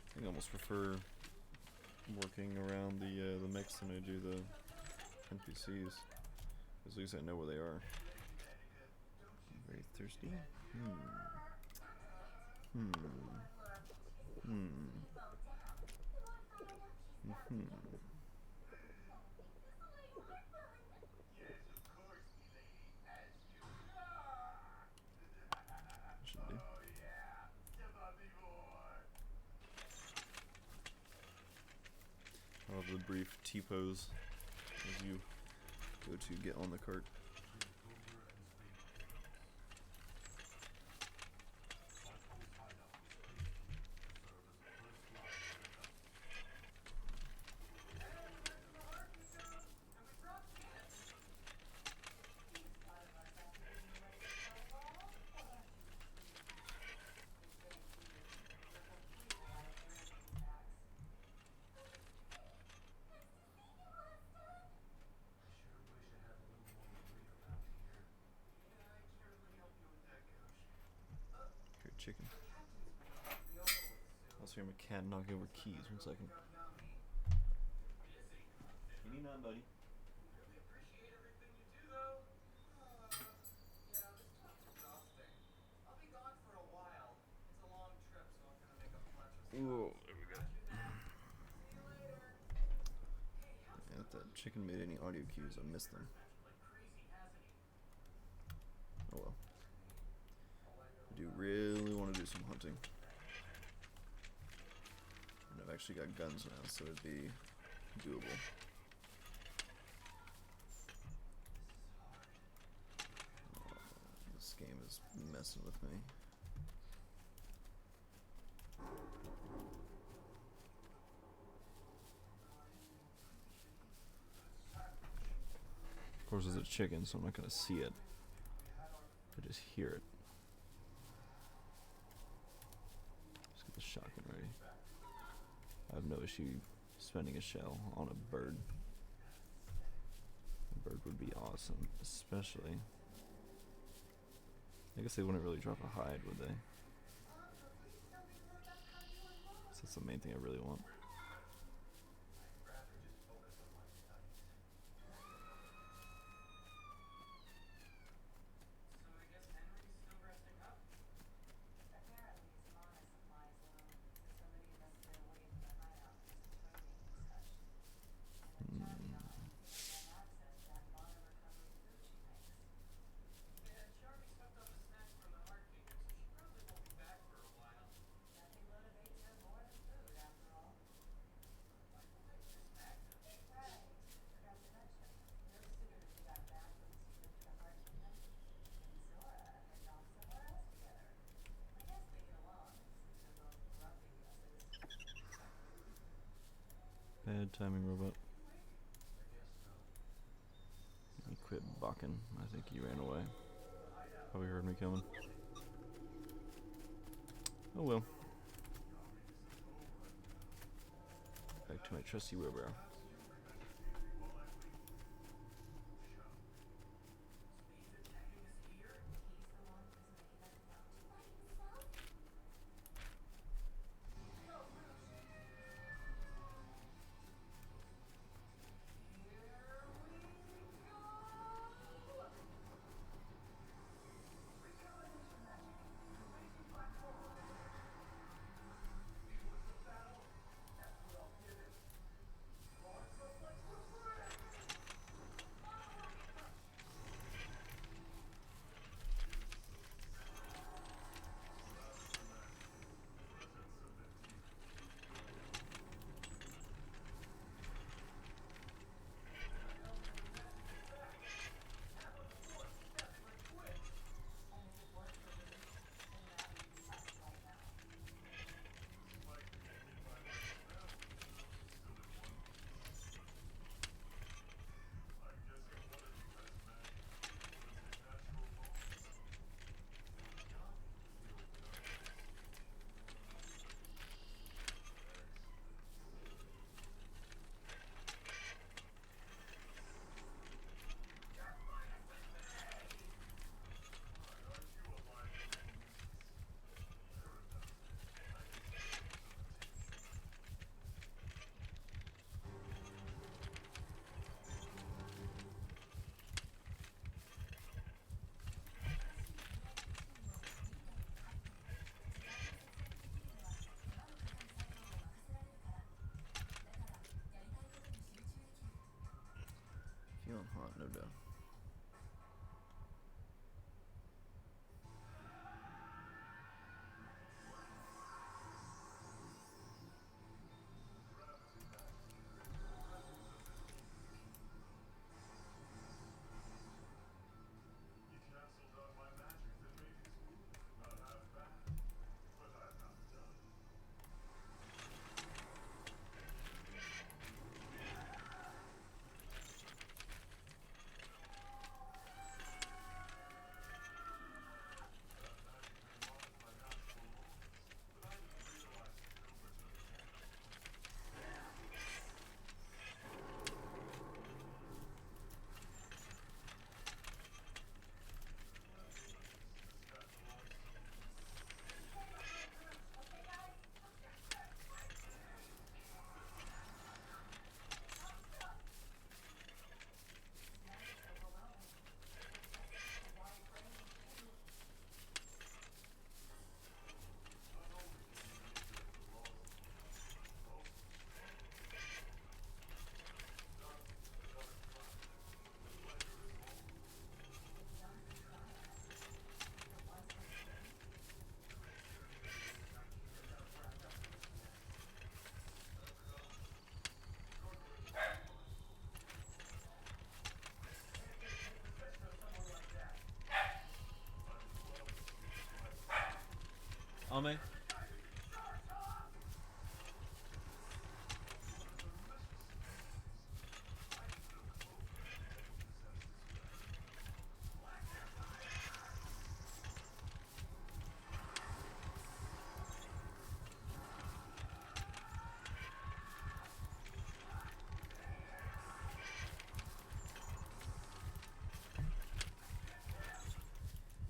I think I almost prefer working around the mix than I do the NPCs. At least I know where they are. I'm very thirsty. Yes, of course, milady, as you Should do. Oh yeah, step on me more. I'll have the brief T-pose as you go to get on the cart. Here, chicken. Also hear my cat knocking over keys. 1 second. Busy. you not, buddy? Really appreciate everything you do, though. Yeah, this stuff's exhausting. I'll be gone for a while. It's a long trip, so I'm gonna make a bunch of stuff. Ooh, there we go. Roger that. See you later. Hey, how's Yeah, if that chicken made any audio cues, I missed them. like crazy, hasn't he? Oh well. I do really want to do some hunting. And I've actually got guns now, so it'd be doable. Oh, this game is messing with me. Of course, it's a chicken, so I'm not gonna see it. I just hear it. Let's get the shotgun ready. I have no issue spending a shell on a bird. A bird would be awesome, especially. I guess they wouldn't really drop a hide, would they? So that's the main thing I really want. So I guess Henry's still resting up? Apparently, his mana supply is low, so many of us stay away from the hideout because of training and such. And the Champion can't get access to that mana recovery food she makes. Yeah, Charmy stuffed up the snacks from the Heart Kingdom, so she probably won't be back for a while. Nothing motivates her more than food, after all. Why don't they just snack them? Right. Forgot to mention, no sooner did we got back from this trip to the Heart Kingdom, me and Zora headed off somewhere else together. I guess they get along, since they're both grumpy messes. Bad timing, robot. I guess so. He quit bucking. I think he ran away. Probably heard me coming. Oh well. Back to my trusty wheelbarrow. So he's attacking us here? He's the one who's making us out to by himself. And if it works for me, then that means us right now. Feeling hot, no doubt. You canceled out my magic that made his wound about half bad, but I'm not done. on me?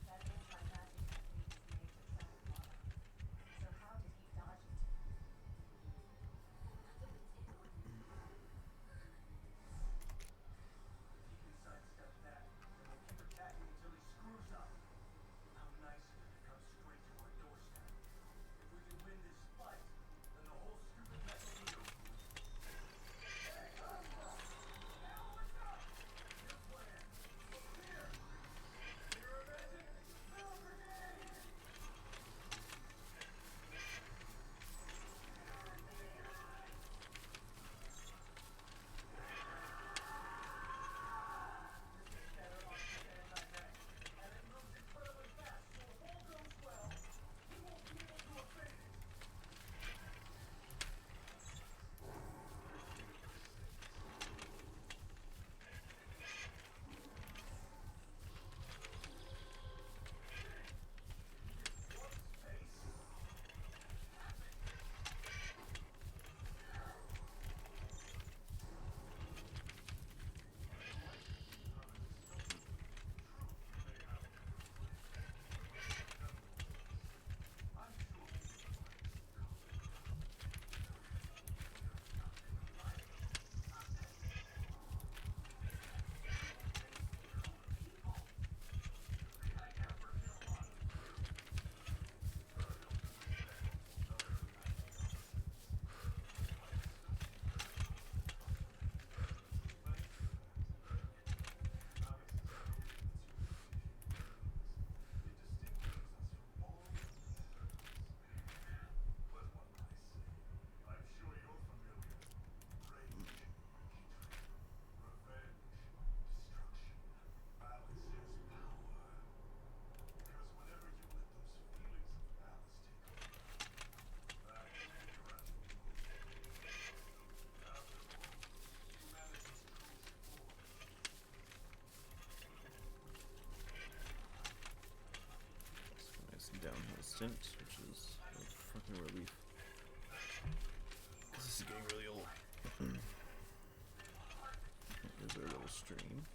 That anti-magic technique is made to trap mana. So how did he dodge it? If he can sidestep that, then we'll keep attacking until he screws up. How nice of him to come straight to our doorstep. If we can win this fight, then the whole stupid mess will be over. Hey, Cosmo! Now what's up? Your plan. Over here. Mirror magic, spell grenade! This is better on his anti-magic, and it moves incredibly fast, so if all goes well, he won't be able to evade it. Warp space. I'm sure. I'm sure you're familiar. Rage, hatred, revenge, destruction. Balance is power. Because whenever you let those feelings of balance take over, that's irrational emotion. After all, humanity's truest form. Nice downhill stint, which is a fucking relief. 'Cause this is getting really old. Here's our little stream.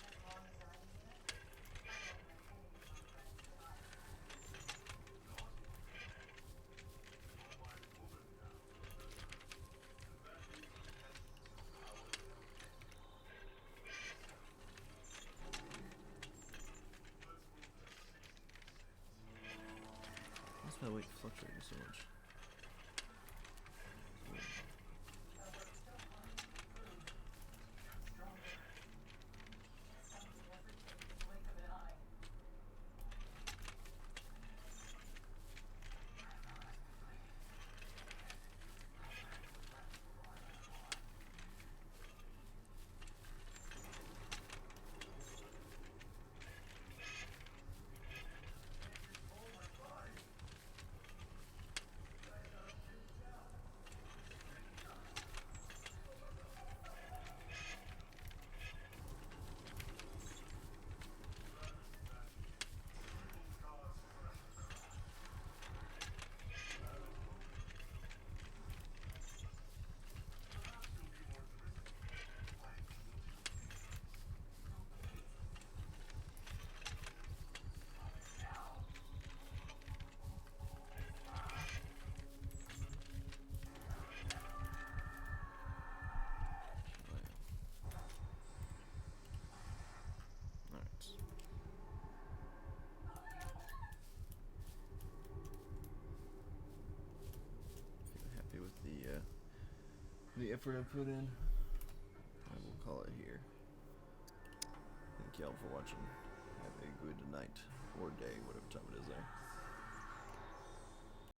As long as I need it, I won't let any of my friends survive. Why's my weight fluctuating so much? But what's still harder than Crude is to become stronger. Something doesn't take the blink of an eye. the effort I put in. I will call it here. Thank y'all for watching. Have a good night or day, whatever time it is there.